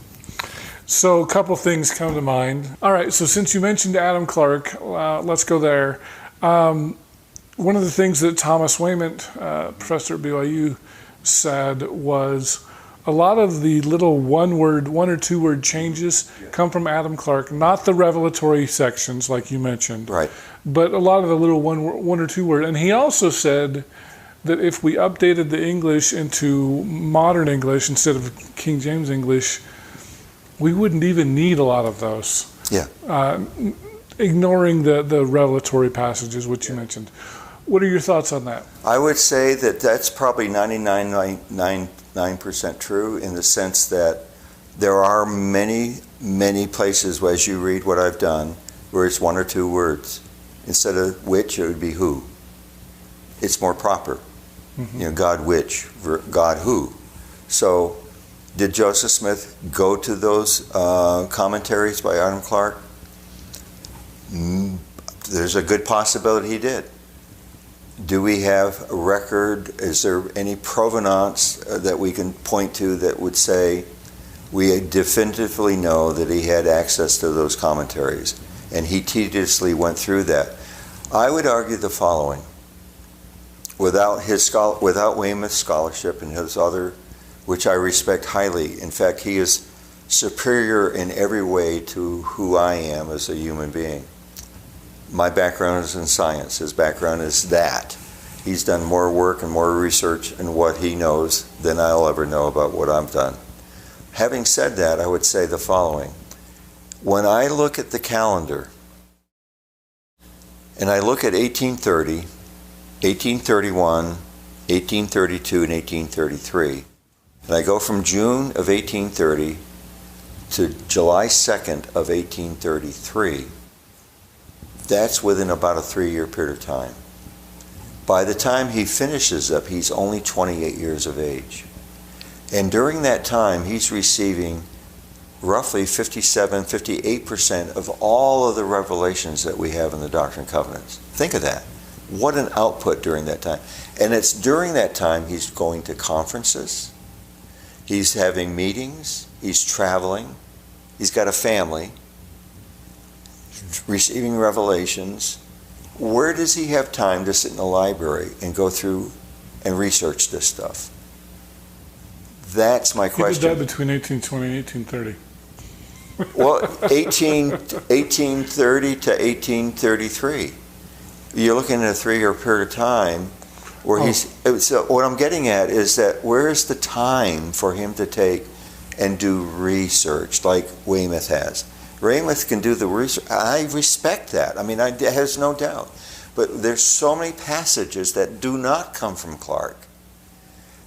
So a couple things come to mind. All right, so since you mentioned Adam Clark, let's go there. One of the things that Thomas Wayment, professor at BYU, said was a lot of the little one or two word changes come from Adam Clark, not the revelatory sections like you mentioned, right? But a lot of the little one or two word. And he also said that if we updated the English into modern English instead of King James English, we wouldn't even need a lot of those. Yeah. Ignoring the revelatory passages, which you mentioned. What are your thoughts on that? I would say that that's probably 99.99% true in the sense that there are many, many places as you read what I've done where it's one or two words. Instead of which, it would be who. It's more proper. Mm-hmm. God which, God who. So Did Joseph Smith go to those commentaries by Arnold Clark? There's a good possibility he did. Do we have a record? Is there any provenance that we can point to that would say we definitively know that he had access to those commentaries and he tediously went through that? I would argue the following. Without Weymouth's scholarship and his other, which I respect highly, in fact, he is superior in every way to who I am as a human being. My background is in science. His background is that. He's done more work and more research in what he knows than I'll ever know about what I've done. Having said that, I would say the following. When I look at the calendar, and I look at 1830, 1831, 1832, and 1833, and I go from June of 1830 to July 2nd of 1833, that's within about a 3-year period of time. By the time he finishes up, he's only 28 years of age. And during that time, he's receiving roughly 58% of all of the revelations that we have in the Doctrine and Covenants. Think of that. What an output during that time. And it's during that time he's going to conferences, he's having meetings, he's traveling, he's got a family, receiving revelations. Where does he have time to sit in the library and go through and research this stuff? That's my question. He did that between 1820 and 1830. Well, 1830 to 1833. You're looking at a 3-year period of time where so what I'm getting at is that where's the time for him to take and do research like Weymouth has? Weymouth can do the research. I respect that. I mean, there's no doubt. But there's so many passages that do not come from Clark.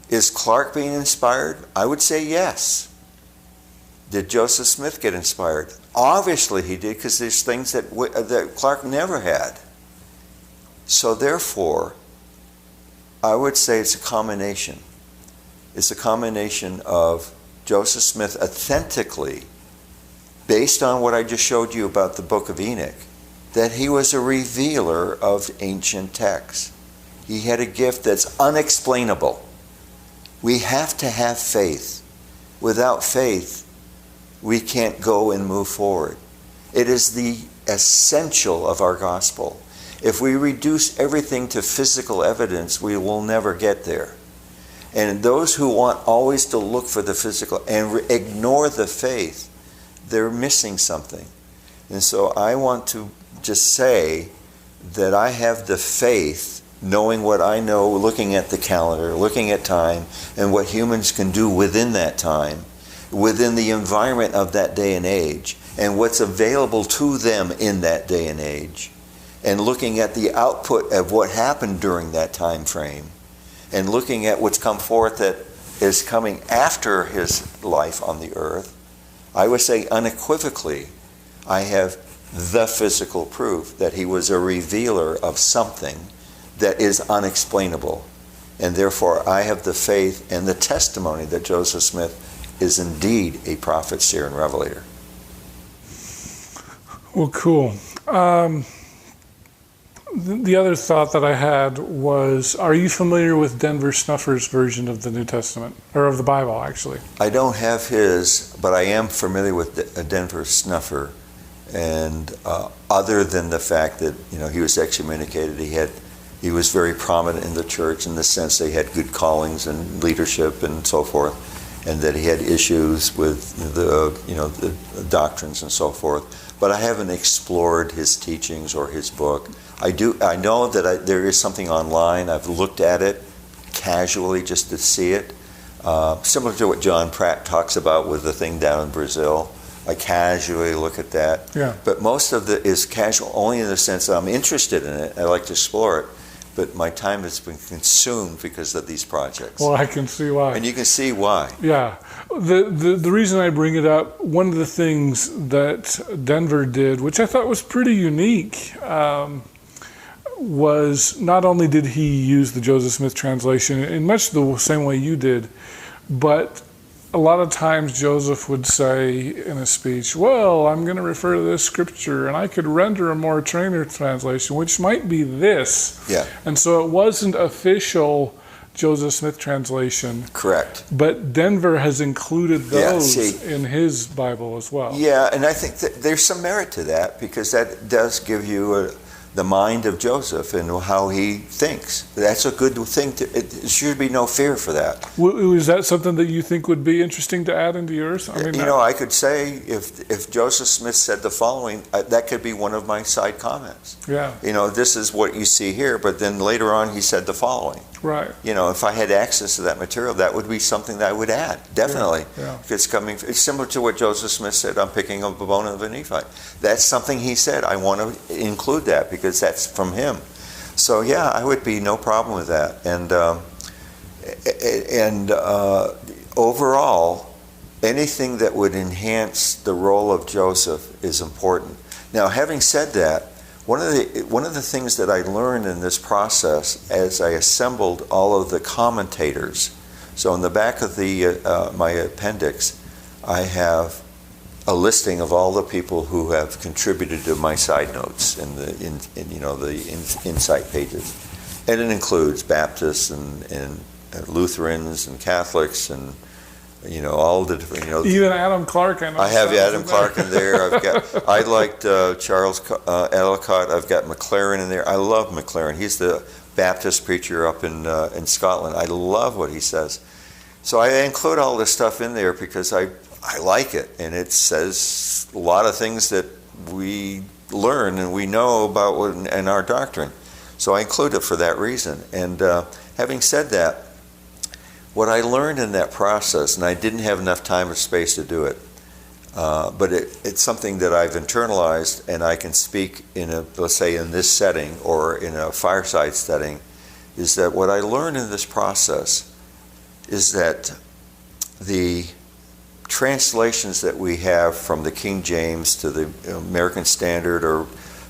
Is Clark being inspired? I would say yes. Did Joseph Smith get inspired? Obviously he did, because there's things that Clark never had. So therefore, I would say it's a combination. It's a combination of Joseph Smith authentically, based on what I just showed you about the book of Enoch, that he was a revealer of ancient texts. He had a gift that's unexplainable. We have to have faith. Without faith, we can't go and move forward. It is the essential of our gospel. If we reduce everything to physical evidence, we will never get there. And those who want always to look for the physical and ignore the faith, they're missing something. And so I want to just say that I have the faith, knowing what I know, looking at the calendar, looking at time, and what humans can do within that time, within the environment of that day and age, and what's available to them in that day and age, and looking at the output of what happened during that time frame, and looking at what's come forth that is coming after his life on the earth, I would say unequivocally, I have the physical proof that he was a revealer of something that is unexplainable. And therefore, I have the faith and the testimony that Joseph Smith is indeed a prophet, seer, and revelator. Well, cool. The other thought that I had was, are you familiar with Denver Snuffer's version of the New Testament, or of the Bible, actually? I don't have his, but I am familiar with Denver Snuffer, and other than the fact that he was excommunicated, he was very prominent in the church in the sense they had good callings and leadership and so forth, and that he had issues with the doctrines and so forth. But I haven't explored his teachings or his book. I know that there is something online. I've looked at it casually just to see it, similar to what John Pratt talks about with the thing down in Brazil. I casually look at that. Yeah. But most of it is casual, only in the sense that I'm interested in it. I like to explore it. But my time has been consumed because of these projects. Well, I can see why. And you can see why. Yeah. The reason I bring it up, one of the things that Denver did, which I thought was pretty unique, was not only did he use the Joseph Smith translation in much the same way you did, but a lot of times Joseph would say in a speech, well, I'm going to refer to this scripture, and I could render a more trainer translation, which might be this. Yeah. And so it wasn't official Joseph Smith translation. Correct. But Denver has included those in his Bible as well. Yeah, and I think that there's some merit to that, because that does give you the mind of Joseph and how he thinks. That's a good thing. There should be no fear for that. Is that something that you think would be interesting to add into yours? I mean, I could say if Joseph Smith said the following, that could be one of my side comments. Yeah. This is what you see here, but then later on he said the following. Right. If I had access to that material, that would be something that I would add, definitely. Yeah. If it's similar to what Joseph Smith said, I'm picking up a bone of a Nephite. That's something he said. I want to include that because that's from him. So yeah, I would be no problem with that. And overall, anything that would enhance the role of Joseph is important. Now, having said that, one of the things that I learned in this process as I assembled all of the commentators, so in the back of my appendix, I have a listing of all the people who have contributed to my side notes in the insight pages, and it includes Baptists and Lutherans and Catholics and all the different, even Adam Clark. I have Adam Clark in there. I liked Charles Ellicott. I've got McLaren in there. I love McLaren. He's the Baptist preacher up in Scotland. I love what he says. So I include all this stuff in there because I like it, and it says a lot of things that we learn and we know about in our doctrine. So I include it for that reason. And having said that, what I learned in that process, and I didn't have enough time or space to do it, but it's something that I've internalized, and I can speak let's say in this setting or in a fireside setting, is that what I learned in this process is that the translations that we have from the King James to the American Standard or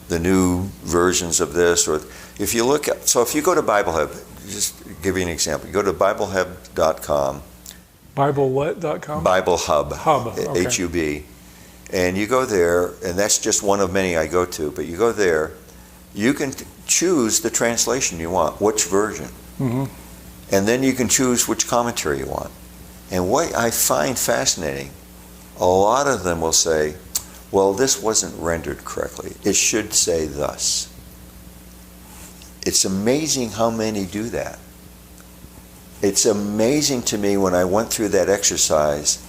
the new versions of this, or if you go to Bible Hub, just give you an example. You go to BibleHub.com. BibleWhat.com? Bible Hub. Okay. HUB. And you go there, and that's just one of many I go to, but you go there, you can choose the translation you want, which version. Mm-hmm. And then you can choose which commentary you want. And what I find fascinating, a lot of them will say, well, this wasn't rendered correctly. It should say thus. It's amazing how many do that. It's amazing to me when I went through that exercise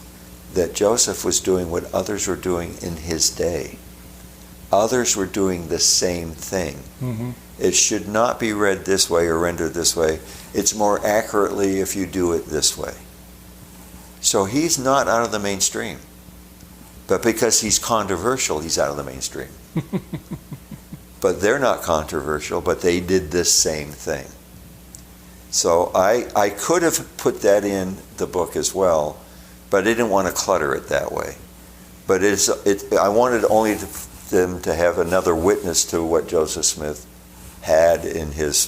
that Joseph was doing what others were doing in his day. Others were doing the same thing. Mm-hmm. It should not be read this way or rendered this way. It's more accurately if you do it this way. So he's not out of the mainstream. But because he's controversial, he's out of the mainstream. But they're not controversial, but they did this same thing. So I could have put that in the book as well, but I didn't want to clutter it that way. But I wanted only them to have another witness to what Joseph Smith had in his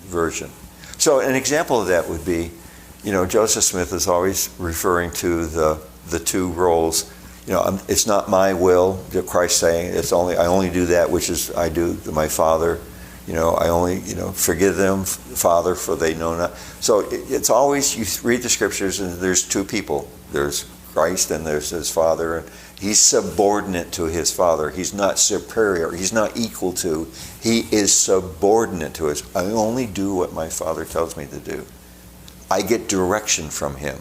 version. So an example of that would be, Joseph Smith is always referring to the two roles. It's not my will, Christ saying, I only do that which is I do to my Father. I only, forgive them, Father, for they know not. So it's always, you read the scriptures and there's two people. There's Christ and there's his Father. And he's subordinate to his Father. He's not superior. He's not equal to. He is subordinate to his. I only do what my Father tells me to do. I get direction from him.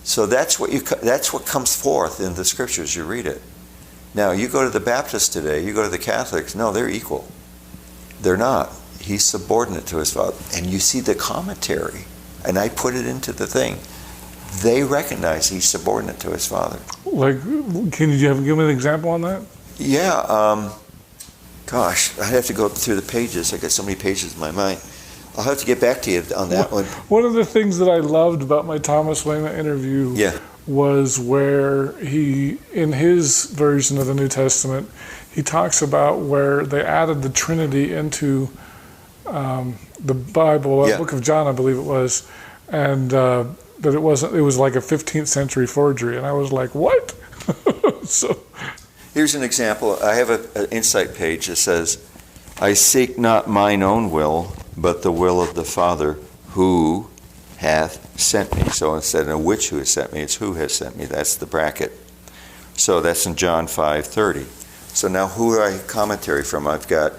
So that's what comes forth in the scriptures. You read it. Now, you go to the Baptists today, you go to the Catholics, no, they're equal. They're not. He's subordinate to his Father. And you see the commentary, and I put it into the thing. They recognize he's subordinate to his Father. Like, can you give me an example on that? Yeah. Gosh, I'd have to go through the pages. I got so many pages in my mind. I'll have to get back to you on that one. One of the things that I loved about my Thomas Lema interview was where he, in his version of the New Testament, he talks about where they added the Trinity into the Bible, Book of John, I believe it was, and that it was like a 15th century forgery, and I was like, what? So here's an example. I have an insight page that says, I seek not mine own will, but the will of the Father who hath sent me. So instead of which who has sent me, it's who has sent me. That's the bracket. So that's in John 5:30. So now who do I commentary from? I've got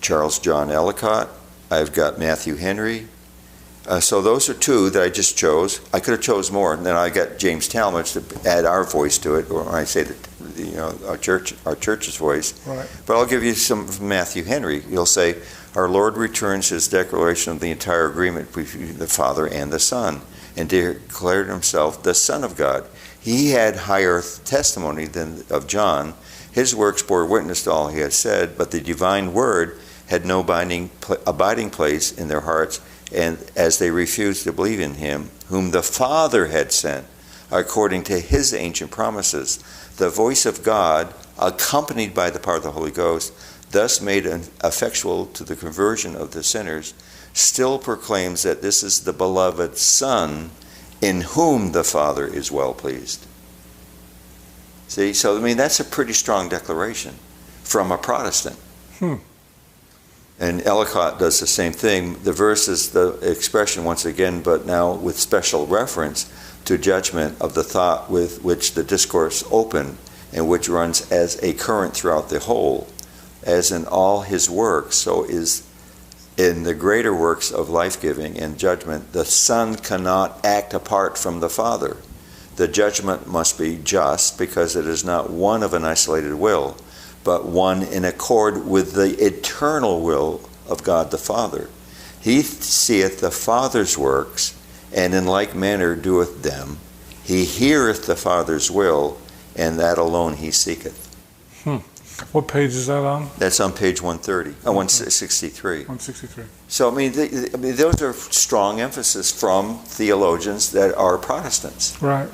Charles John Ellicott. I've got Matthew Henry. So those are two that I just chose. I could have chose more, and then I got James Talmage to add our voice to it, or I say that our church's voice. Right. But I'll give you some from Matthew Henry. You'll say, our Lord returns his declaration of the entire agreement between the Father and the Son, and declared himself the Son of God. He had higher testimony than of John. His works bore witness to all he had said, but the divine word had no abiding place in their hearts, and as they refused to believe in him, whom the Father had sent, according to his ancient promises, the voice of God, accompanied by the power of the Holy Ghost, thus made effectual to the conversion of the sinners, still proclaims that this is the beloved Son, in whom the Father is well pleased. See, so I mean, that's a pretty strong declaration from a Protestant. And Ellicott does the same thing. The verse is the expression once again, but now with special reference to judgment of the thought with which the discourse opened, and which runs as a current throughout the whole, as in all his works, so is in the greater works of life-giving and judgment. The Son cannot act apart from the Father. The judgment must be just, because it is not one of an isolated will, but one in accord with the eternal will of God the Father. He seeth the Father's works, and in like manner doeth them. He heareth the Father's will, and that alone he seeketh. What page is that on? That's on page 130, 163. 163. So, I mean, those are strong emphasis from theologians that are Protestants. Right.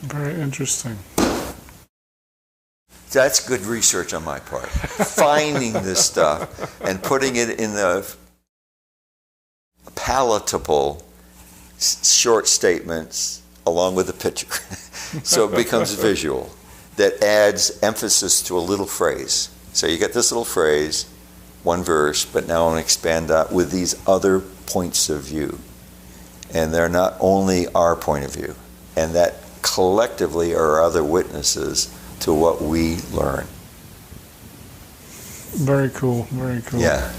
Very interesting. That's good research on my part. Finding this stuff and putting it in the palatable short statements along with a picture. So it becomes visual. That adds emphasis to a little phrase. So you get this little phrase, one verse, but now I want to expand that with these other points of view. And they're not only our point of view. And that collectively are other witnesses to what we learn. Very cool, very cool. Yeah.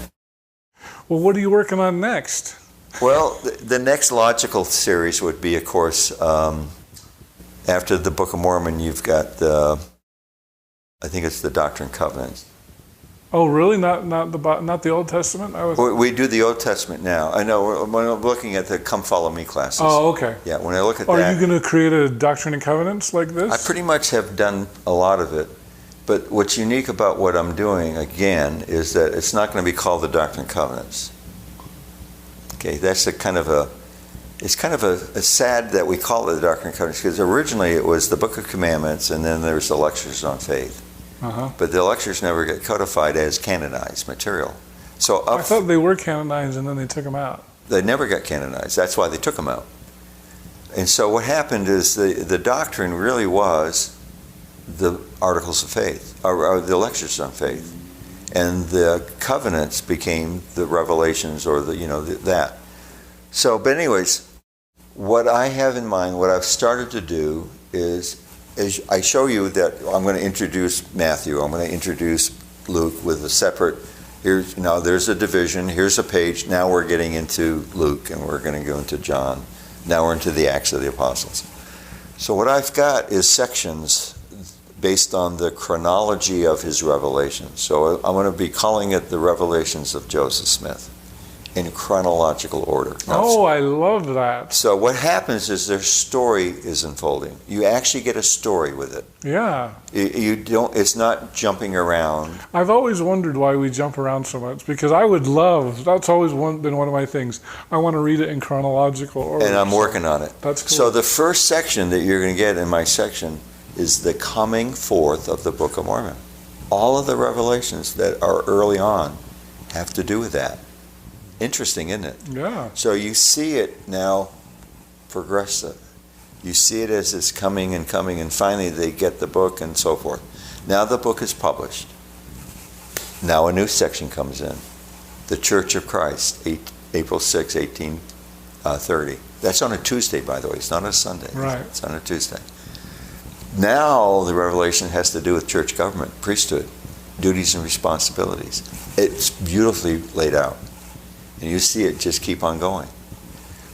Well, what are you working on next? Well, the next logical series would be, of course, after the Book of Mormon, you've got I think it's the Doctrine and Covenants. Oh, really? Not the Old Testament? We do the Old Testament now. I know, when I'm looking at the Come Follow Me classes. Oh, okay. Yeah, when I look at that. Are you going to create a Doctrine and Covenants like this? I pretty much have done a lot of it. But what's unique about what I'm doing, again, is that it's not going to be called the Doctrine and Covenants. Okay, that's it's kind of a sad that we call it the Doctrine and Covenants, because originally it was the Book of Commandments, and then there's the Lectures on Faith. But the lectures never get codified as canonized material. So I thought they were canonized and then they took them out. They never got canonized. That's why they took them out. And so what happened is the doctrine really was the Articles of Faith, or the Lectures on Faith. And the covenants became the revelations, or that. So, but anyways, what I have in mind, what I've started to do is I show you that I'm going to introduce Matthew, I'm going to introduce Luke with a separate, there's a division, here's a page, now we're getting into Luke, and we're going to go into John. Now we're into the Acts of the Apostles. So what I've got is sections based on the chronology of his revelations. So I'm going to be calling it the Revelations of Joseph Smith, in chronological order. Now, I love that. So what happens is their story is unfolding. You actually get a story with it. Yeah. You don't. It's not jumping around. I've always wondered why we jump around so much, because I would love. That's always been one of my things. I want to read it in chronological order. And I'm working on it. That's cool. So the first section that you're going to get in my section is the coming forth of the Book of Mormon. All of the revelations that are early on have to do with that. Interesting, isn't it? Yeah. So you see it now progressive. You see it as it's coming and coming, and finally they get the book and so forth. Now the book is published. Now a new section comes in. The Church of Christ, April 6, 1830. That's on a Tuesday, by the way. It's not a Sunday. Right. It's on a Tuesday. Now the revelation has to do with church government, priesthood, duties and responsibilities. It's beautifully laid out. And you see it just keep on going.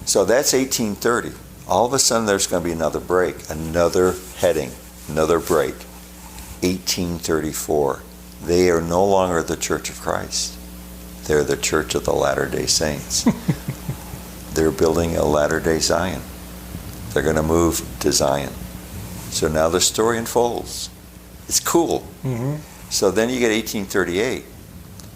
So that's 1830. All of a sudden there's going to be another break, another heading, another break. 1834. They are no longer the Church of Christ. They're the Church of the Latter-day Saints. They're building a Latter-day Zion. They're going to move to Zion. So now the story unfolds. It's cool. Mm-hmm. So then you get 1838.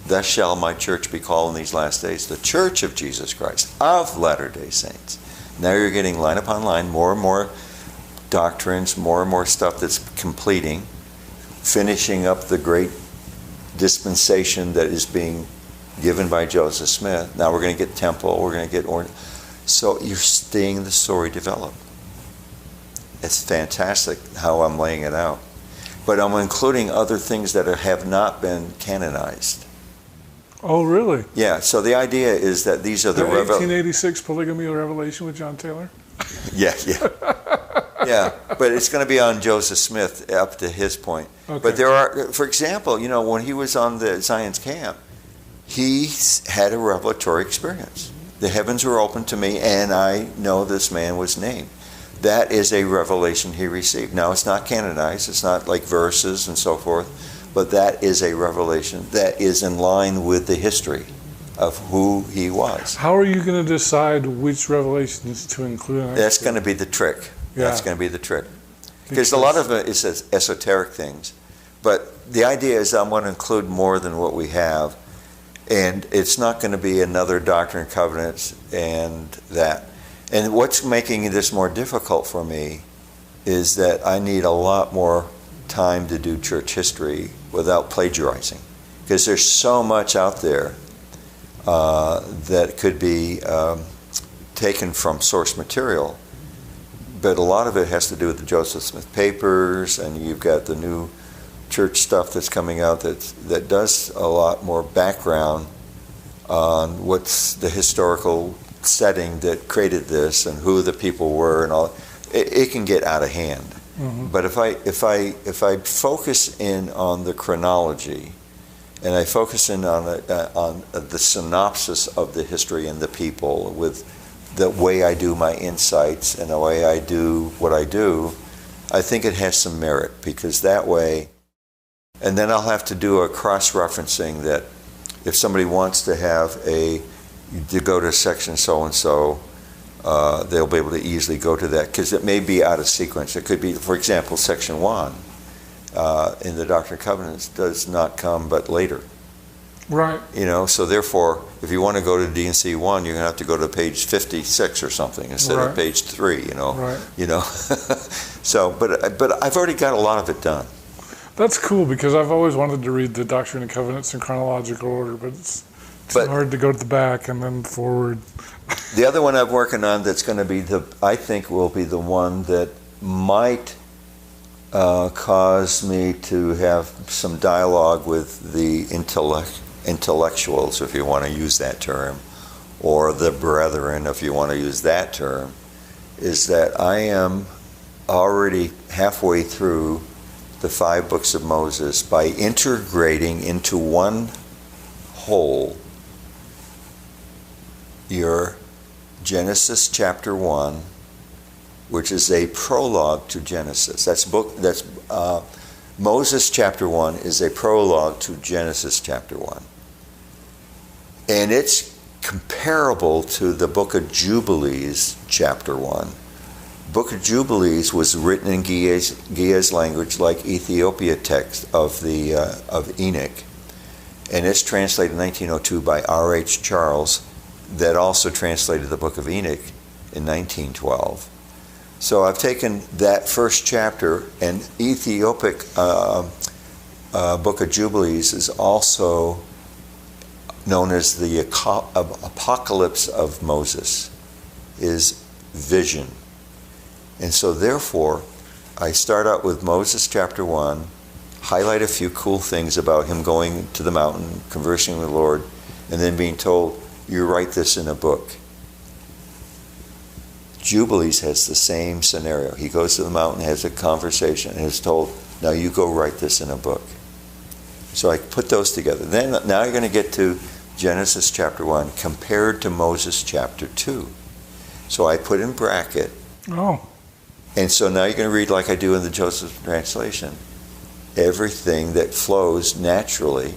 Thus shall my church be called in these last days, the Church of Jesus Christ, of Latter-day Saints. Now you're getting line upon line, more and more doctrines, more and more stuff that's completing, finishing up the great dispensation that is being given by Joseph Smith. Now we're going to get temple, we're going to get so you're seeing the story develop. It's fantastic how I'm laying it out. But I'm including other things that have not been canonized. Oh, really? Yeah, so the idea is that these are the 1886 polygamy revelation with John Taylor? Yeah. Yeah, but it's going to be on Joseph Smith up to his point. Okay. But there are, for example, when he was on the Zion's camp, he had a revelatory experience. The heavens were opened to me, and I know this man was named. That is a revelation he received. Now, it's not canonized. It's not like verses and so forth, but that is a revelation that is in line with the history of who he was. How are you going to decide which revelations to include? That's going to be the trick. Yeah. That's going to be the trick. Because a lot of it is esoteric things. But the idea is I'm going to include more than what we have. And it's not going to be another Doctrine and Covenants and that. And what's making this more difficult for me is that I need a lot more time to do church history without plagiarizing. Because there's so much out there that could be taken from source material. But a lot of it has to do with the Joseph Smith papers, and you've got the new church stuff that's coming out that does a lot more background on what's the historical setting that created this and who the people were and all. It can get out of hand. Mm-hmm. But if I focus in on the chronology, and I focus in on the synopsis of the history and the people with the way I do my insights and the way I do what I do, I think it has some merit, because that way, and then I'll have to do a cross-referencing that if somebody wants to go to section so-and-so, they'll be able to easily go to that, because it may be out of sequence. It could be, for example, section 1 in the Doctrine and Covenants does not come but later. Right. So therefore, if you want to go to D&C 1, you're going to have to go to page 56 or something instead of page 3, Right. So, but I've already got a lot of it done. That's cool, because I've always wanted to read the Doctrine and Covenants in chronological order, but it's too hard to go to the back and then forward. The other one I'm working on that's going to be I think will be the one that might cause me to have some dialogue with the intellectuals, if you want to use that term, or the brethren, if you want to use that term, is that I am already halfway through the 5 books of Moses by integrating into one whole your Genesis chapter 1, which is a prologue to Genesis. Moses chapter 1 is a prologue to Genesis chapter 1. And it's comparable to the book of Jubilees chapter 1. Book of Jubilees was written in Giaz language, like Ethiopia text of Enoch. And it's translated in 1902 by R.H. Charles, that also translated the book of Enoch in 1912. So I've taken that first chapter, and Ethiopic book of Jubilees is also known as the Apocalypse of Moses, is vision. And so therefore, I start out with Moses chapter 1, highlight a few cool things about him going to the mountain, conversing with the Lord, and then being told, you write this in a book. Jubilees has the same scenario. He goes to the mountain, has a conversation, and is told, now you go write this in a book. So I put those together. Then now you're going to get to Genesis chapter 1 compared to Moses chapter 2. So I put in bracket. Oh. And so now you're going to read like I do in the Joseph translation. Everything that flows naturally,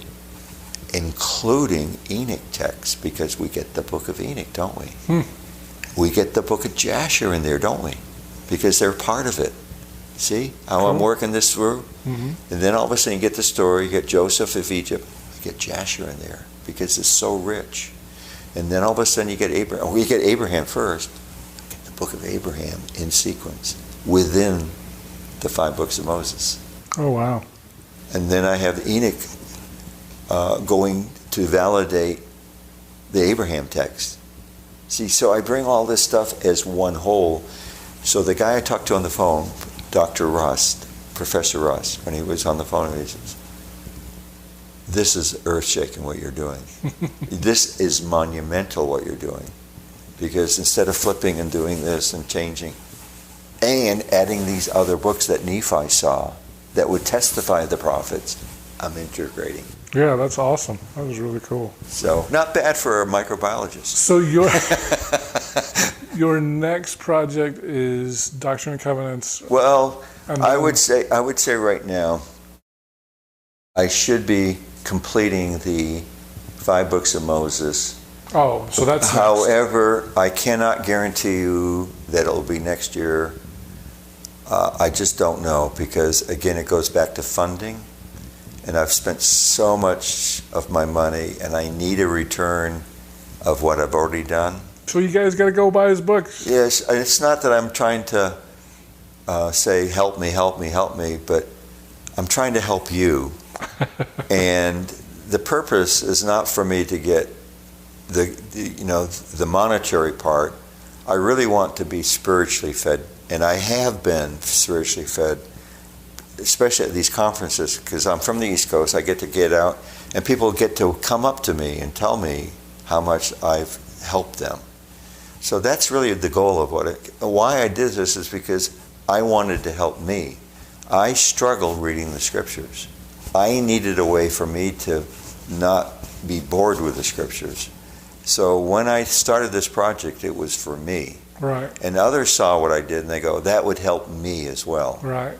including Enoch texts, because we get the book of Enoch, don't we? We get the book of Jasher in there, don't we? Because they're part of it. See how I'm working this through? And then all of a sudden you get the story, you get Joseph of Egypt, you get Jasher in there, because it's so rich. And then all of a sudden you get Abraham. We get Abraham first. Get the book of Abraham in sequence within the 5 books of Moses. Oh, wow. And then I have Enoch going to validate the Abraham text. See, so I bring all this stuff as one whole. So the guy I talked to on the phone, Dr. Rust, Professor Rust, when he was on the phone, he says, this is earth-shaking what you're doing. This is monumental what you're doing. Because instead of flipping and doing this and changing, and adding these other books that Nephi saw that would testify the prophets, I'm integrating. Yeah, that's awesome. That was really cool. So, not bad for a microbiologist. So your next project is Doctrine and Covenants. Well, I would say right now, I should be completing the 5 books of Moses. Oh, so that's next. However, I cannot guarantee you that it'll be next year. I just don't know, because again, it goes back to funding. And I've spent so much of my money, and I need a return of what I've already done. So you guys got to go buy his books. Yes, it's not that I'm trying to say, help me, but I'm trying to help you. And the purpose is not for me to get the monetary part. I really want to be spiritually fed, and I have been spiritually fed, especially at these conferences, because I'm from the East Coast. I get out, and people get to come up to me and tell me how much I've helped them. So that's really the goal of why I did this is because I wanted to help me. I struggled reading the scriptures. I needed a way for me to not be bored with the scriptures. So when I started this project, it was for me. Right. And others saw what I did, and they go, that would help me as well. Right.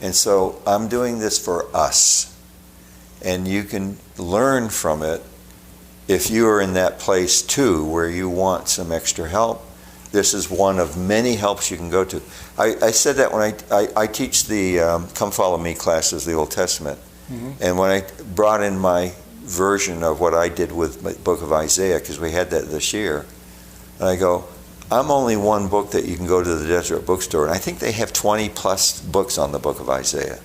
And so I'm doing this for us. And you can learn from it if you are in that place too, where you want some extra help. This is one of many helps you can go to. I said that when I teach the Come Follow Me classes, the Old Testament. And when I brought in my version of what I did with the book of Isaiah, because we had that this year, and I go, I'm only one book that you can go to the Deseret bookstore, and I think they have 20 plus books on the book of Isaiah.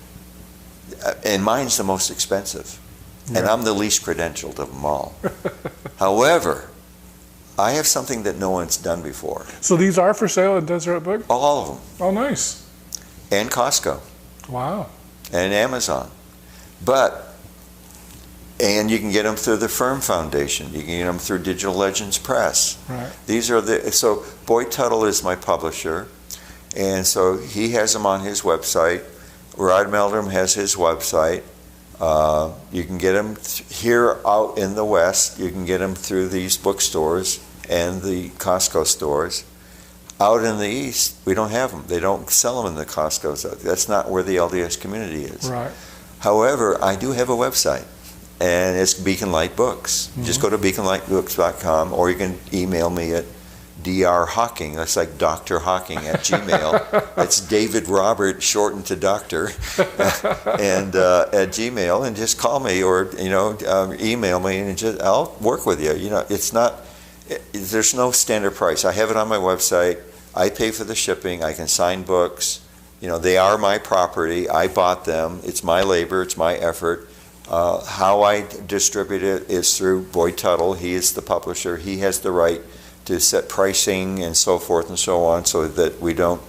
And mine's the most expensive. And I'm the least credentialed of them all. However, I have something that no one's done before. So these are for sale at Deseret Book? All of them. Oh, nice. And Costco. Wow. And Amazon. And you can get them through the Firm Foundation. You can get them through Digital Legends Press. Right. So Boyd Tuttle is my publisher, and so he has them on his website. Rod Meldrum has his website. You can get them here out in the West. You can get them through these bookstores and the Costco stores. Out in the East, we don't have them. They don't sell them in the Costco's. That's not where the LDS community is. Right. However, I do have a website, and it's Beacon Light Books. Just go to beaconlightbooks.com, or you can email me at drhocking. That's like Dr. Hocking at Gmail. It's David Robert shortened to Doctor, and at Gmail, and just call me or email me, and I'll work with you. It's not. There's no standard price. I have it on my website. I pay for the shipping. I can sign books. They are my property. I bought them. It's my labor. It's my effort. How I distribute it is through Boyd Tuttle. He is the publisher. He has the right to set pricing and so forth and so on, so that we don't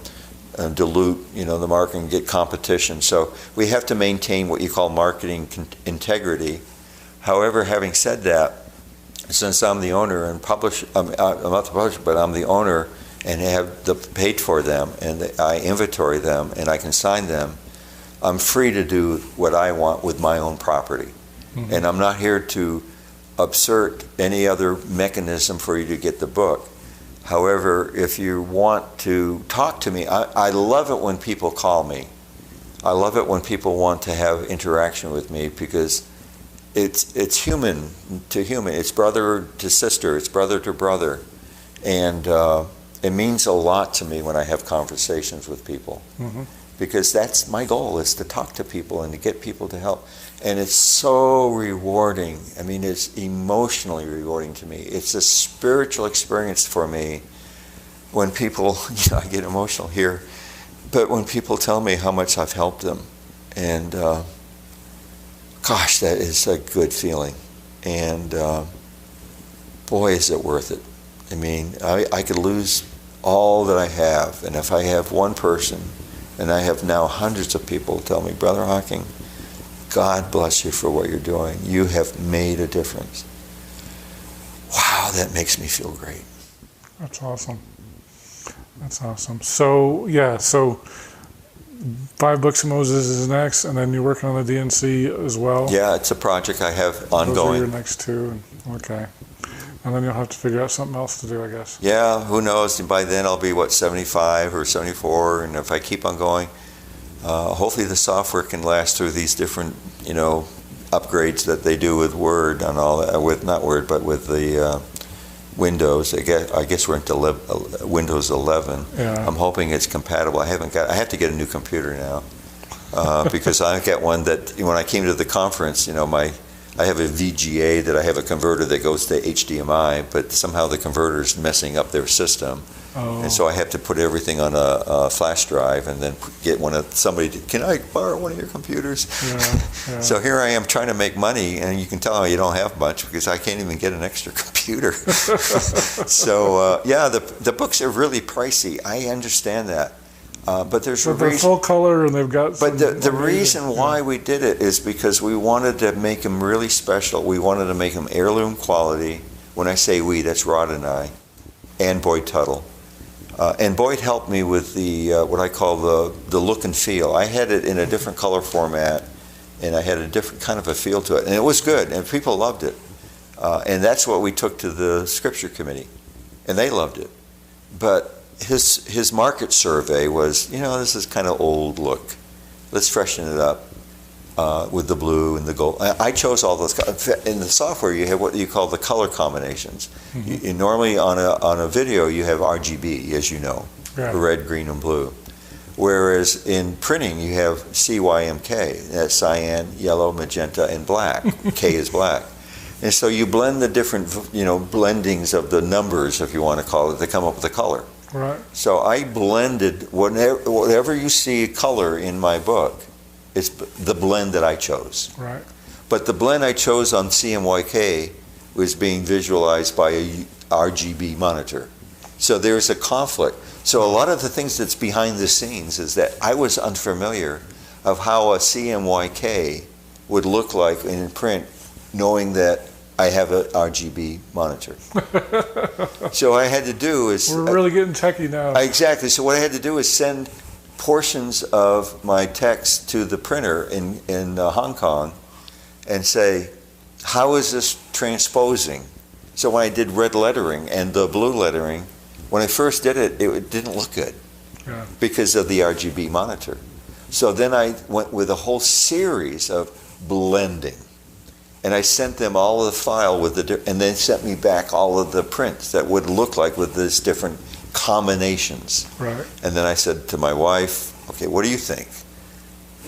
dilute, the market and get competition. So we have to maintain what you call marketing integrity. However, having said that, since I'm the owner and I'm not the publisher, but I'm the owner and have paid for them, and I inventory them and I can sign them, I'm free to do what I want with my own property. Mm-hmm. And I'm not here to assert any other mechanism for you to get the book. However, if you want to talk to me, I love it when people call me. I love it when people want to have interaction with me, because it's human to human. It's brother to sister. It's brother to brother. And it means a lot to me when I have conversations with people. Mm-hmm. Because that's my goal, is to talk to people and to get people to help. And it's so rewarding. I mean, it's emotionally rewarding to me. It's a spiritual experience for me when people, I get emotional here, but when people tell me how much I've helped them. And gosh, that is a good feeling. And boy, is it worth it. I mean, I could lose all that I have, and if I have one person, and I have now hundreds of people tell me, Brother Hocking, God bless you for what you're doing. You have made a difference. Wow, that makes me feel great. That's awesome. That's awesome. So, 5 Books of Moses is next, and then you're working on the DNC as well? Yeah, it's a project I have ongoing. Those are your next 2. Okay. And then you'll have to figure out something else to do, I guess. Yeah, who knows? And by then I'll be, 75 or 74, and if I keep on going, hopefully the software can last through these different, upgrades that they do with Word and all that, with not Word, but with the Windows. I guess we're into Windows 11. Yeah. I'm hoping it's compatible. I have to get a new computer now, because I got one that, when I came to the conference, I have a VGA that I have a converter that goes to HDMI, but somehow the converter is messing up their system. Oh. And so I have to put everything on a flash drive and then get can I borrow one of your computers? Yeah. So here I am trying to make money, and you can tell you don't have much because I can't even get an extra computer. So the books are really pricey. I understand that. But there's a reason. They're full color, and they've got. But the reason why we did it is because we wanted to make them really special. We wanted to make them heirloom quality. When I say we, that's Rod and I, and Boyd Tuttle. And Boyd helped me with the what I call the look and feel. I had it in a different color format, and I had a different kind of a feel to it, and it was good, and people loved it. And that's what we took to the Scripture Committee, and they loved it. But his market survey was, this is kind of old look. Let's freshen it up with the blue and the gold. I chose all those. In the software, you have what you call the color combinations. Mm-hmm. You normally on a video you have RGB, as you know, right. Red, green, and blue. Whereas in printing you have CYMK. That's cyan, yellow, magenta, and black. K is black. And so you blend the different, blendings of the numbers, if you want to call it, to come up with a color. Right. So I blended whatever you see color in my book, it's the blend that I chose. Right. But the blend I chose on CMYK was being visualized by a RGB monitor. So there's a conflict. So a lot of the things that's behind the scenes is that I was unfamiliar of how a CMYK would look like in print, knowing that I have an RGB monitor. So what I had to do is... We're really getting techie now. Exactly. So what I had to do is send portions of my text to the printer in Hong Kong and say, how is this transposing? So when I did red lettering and the blue lettering, when I first did it, it didn't look good because of the RGB monitor. So then I went with a whole series of blending. And I sent them all of the file and then sent me back all of the prints that would look like with these different combinations. Right. And then I said to my wife, okay, what do you think?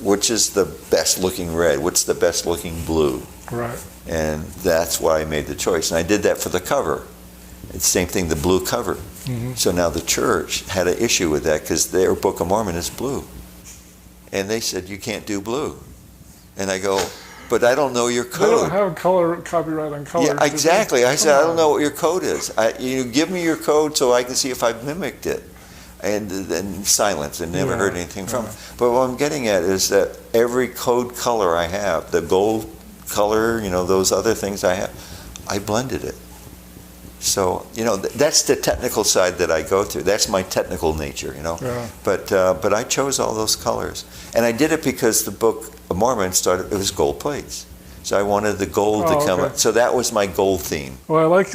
Which is the best looking red? What's the best looking blue? Right. And that's why I made the choice. And I did that for the cover. It's the same thing, the blue cover. Mm-hmm. So now the church had an issue with that because their Book of Mormon is blue. And they said, you can't do blue. And I go, but I don't know your They don't code. have copyright on colors. Yeah, exactly. I said, I Come don't know what your code is. You give me your code so I can see if I've mimicked it. And then silence, and never heard anything from it. But what I'm getting at is that every code color I have, the gold color, those other things I have, I blended it. So, that's the technical side that I go through. That's my technical nature, Yeah. But I chose all those colors. And I did it because the Book of Mormon it was gold plates. So I wanted the gold to come up. So that was my gold theme. Well, I like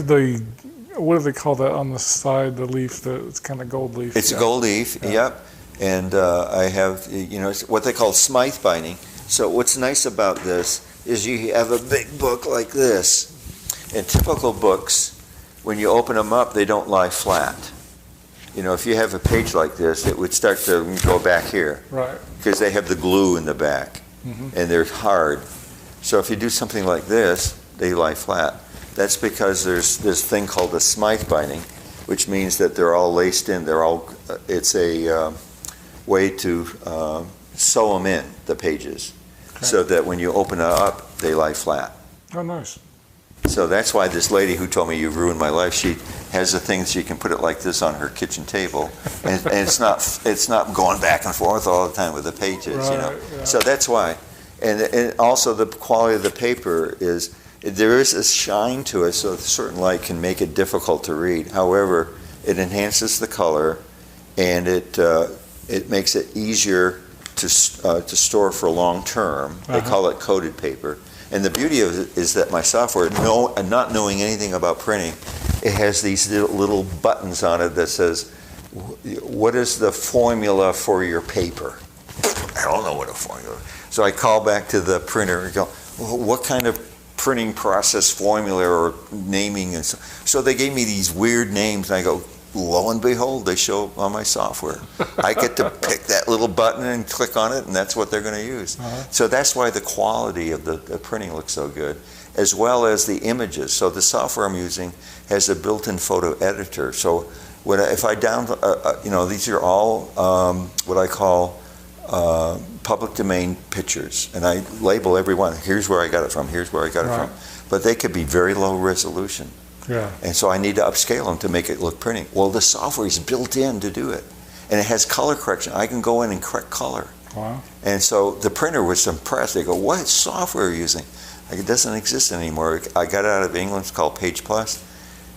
what do they call that on the side, the leaf, it's kind of gold leaf? It's a gold leaf, yep. And I have, it's what they call Smythe binding. So what's nice about this is you have a big book like this. And typical books, when you open them up, they don't lie flat. If you have a page like this, it would start to go back here. Right. Because they have the glue in the back, and they're hard. So if you do something like this, they lie flat. That's because there's this thing called a Smythe binding, which means that they're all laced in. It's a way to sew them in, the pages, so that when you open it up, they lie flat. Oh, nice. So that's why this lady who told me you've ruined my life, she has a thing she can put it like this on her kitchen table, and it's not going back and forth all the time with the pages, Right, yeah. So that's why, and also the quality of the paper is there is a shine to it, so a certain light can make it difficult to read. However, it enhances the color, and it makes it easier to store for long term. They call it coated paper. And the beauty of it is that my software, not knowing anything about printing, it has these little buttons on it that says, what is the formula for your paper? I don't know what a formula is. So I call back to the printer and go, well, what kind of printing process formula or naming? And so they gave me these weird names, and I go, lo and behold, they show up on my software. I get to pick that little button and click on it, and that's what they're going to use. So that's why the quality of the printing looks so good, as well as the images. So the software I'm using has a built-in photo editor. So if I download, these are all what I call public domain pictures, and I label every one. Here's where I got it from. Here's where I got it from. But they could be very low resolution. Yeah. And so I need to upscale them to make it look pretty. Well, the software is built in to do it. And it has color correction. I can go in and correct color. Wow. And so the printer was impressed. They go, what software are you using? Like, it doesn't exist anymore. I got it out of England. It's called Page Plus.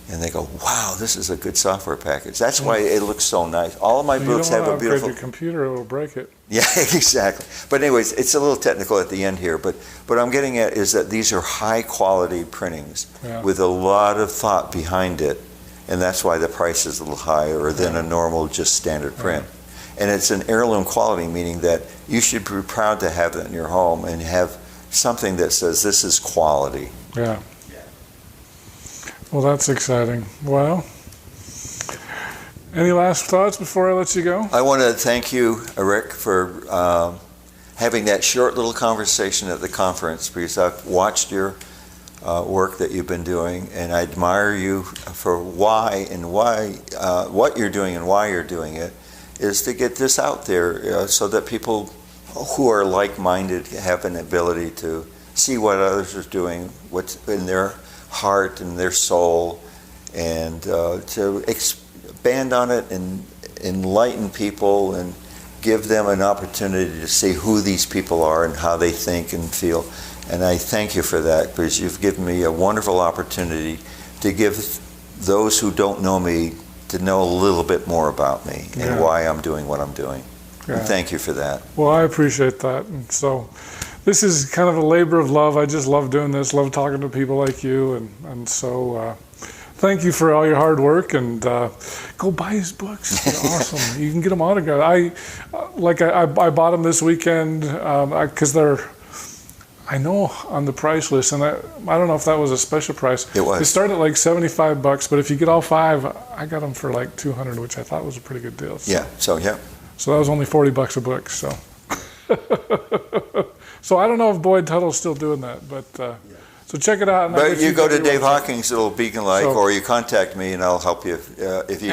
And they go, wow, this is a good software package. That's why it looks so nice. All of my books have a beautiful... You don't want to upgrade your computer, it will break it. Yeah, exactly. But anyways, it's a little technical at the end here. But what I'm getting at is that these are high-quality printings with a lot of thought behind it. And that's why the price is a little higher than a normal, just standard print. And it's an heirloom quality, meaning that you should be proud to have it in your home and have something that says this is quality. Yeah. Well, that's exciting. Well, any last thoughts before I let you go? I want to thank you, Rick, for having that short little conversation at the conference, because I've watched your work that you've been doing, and I admire you for what you're doing and why you're doing it, is to get this out there so that people who are like-minded have an ability to see what others are doing, what's in their heart and their soul, and to expand on it and enlighten people and give them an opportunity to see who these people are and how they think and feel. And I thank you for that, because you've given me a wonderful opportunity to give those who don't know me to know a little bit more about me and why I'm doing what I'm doing. And thank you for that. Well, I appreciate that. And so this is kind of a labor of love. I just love doing this, love talking to people like you. And so thank you for all your hard work, and go buy his books. They're awesome. You can get them autographed. I bought them this weekend because they're, I know, on the price list, and I don't know if that was a special price. It was. They start at like $75, but if you get all 5, I got them for like $200, which I thought was a pretty good deal. So, So that was only $40 a book. So, so I don't know if Boyd Tuttle's still doing that, but So check it out. But you go to Dave Hocking's little beacon light, or you contact me, and I'll help you. If you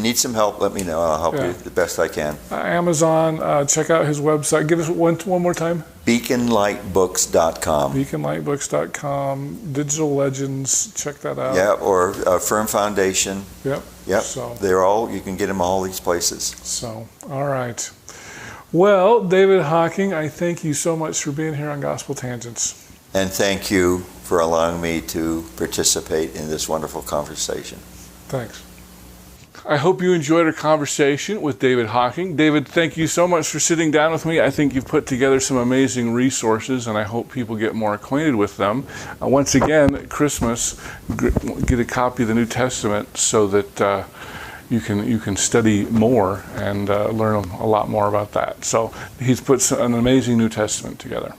need some help, let me know. I'll help you the best I can. Amazon. Check out his website. Give us one more time. BeaconLightBooks.com. BeaconLightBooks.com. Digital Legends. Check that out. Yeah, or Firm Foundation. Yep. So they're all. You can get them all these places. So all right. Well, David Hocking, I thank you so much for being here on Gospel Tangents. And thank you for allowing me to participate in this wonderful conversation. Thanks. I hope you enjoyed our conversation with David Hocking. David, thank you so much for sitting down with me. I think you've put together some amazing resources, and I hope people get more acquainted with them. Once again, at Christmas, get a copy of the New Testament so that you can study more and learn a lot more about that. So he's put an amazing New Testament together.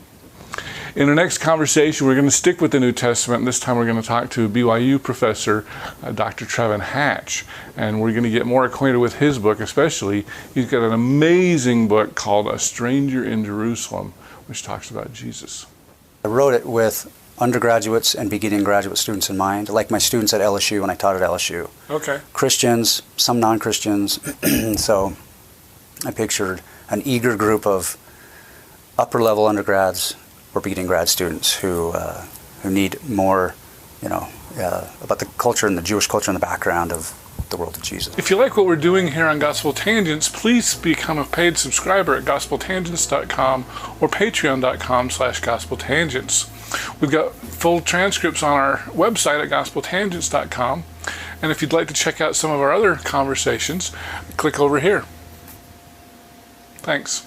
In our next conversation, we're going to stick with the New Testament, and this time we're going to talk to BYU professor Dr. Trevin Hatch, and we're going to get more acquainted with his book. Especially, he's got an amazing book called A Stranger in Jerusalem, which talks about Jesus. I wrote it with undergraduates and beginning graduate students in mind, like my students at LSU when I taught at LSU. Okay. Christians, some non-Christians. So I pictured an eager group of upper-level undergrads or beginning grad students who need more, about the culture and the Jewish culture and the background of the world of Jesus. If you like what we're doing here on Gospel Tangents, please become a paid subscriber at gospeltangents.com or patreon.com/gospeltangents. We've got full transcripts on our website at gospeltangents.com. And if you'd like to check out some of our other conversations, click over here. Thanks.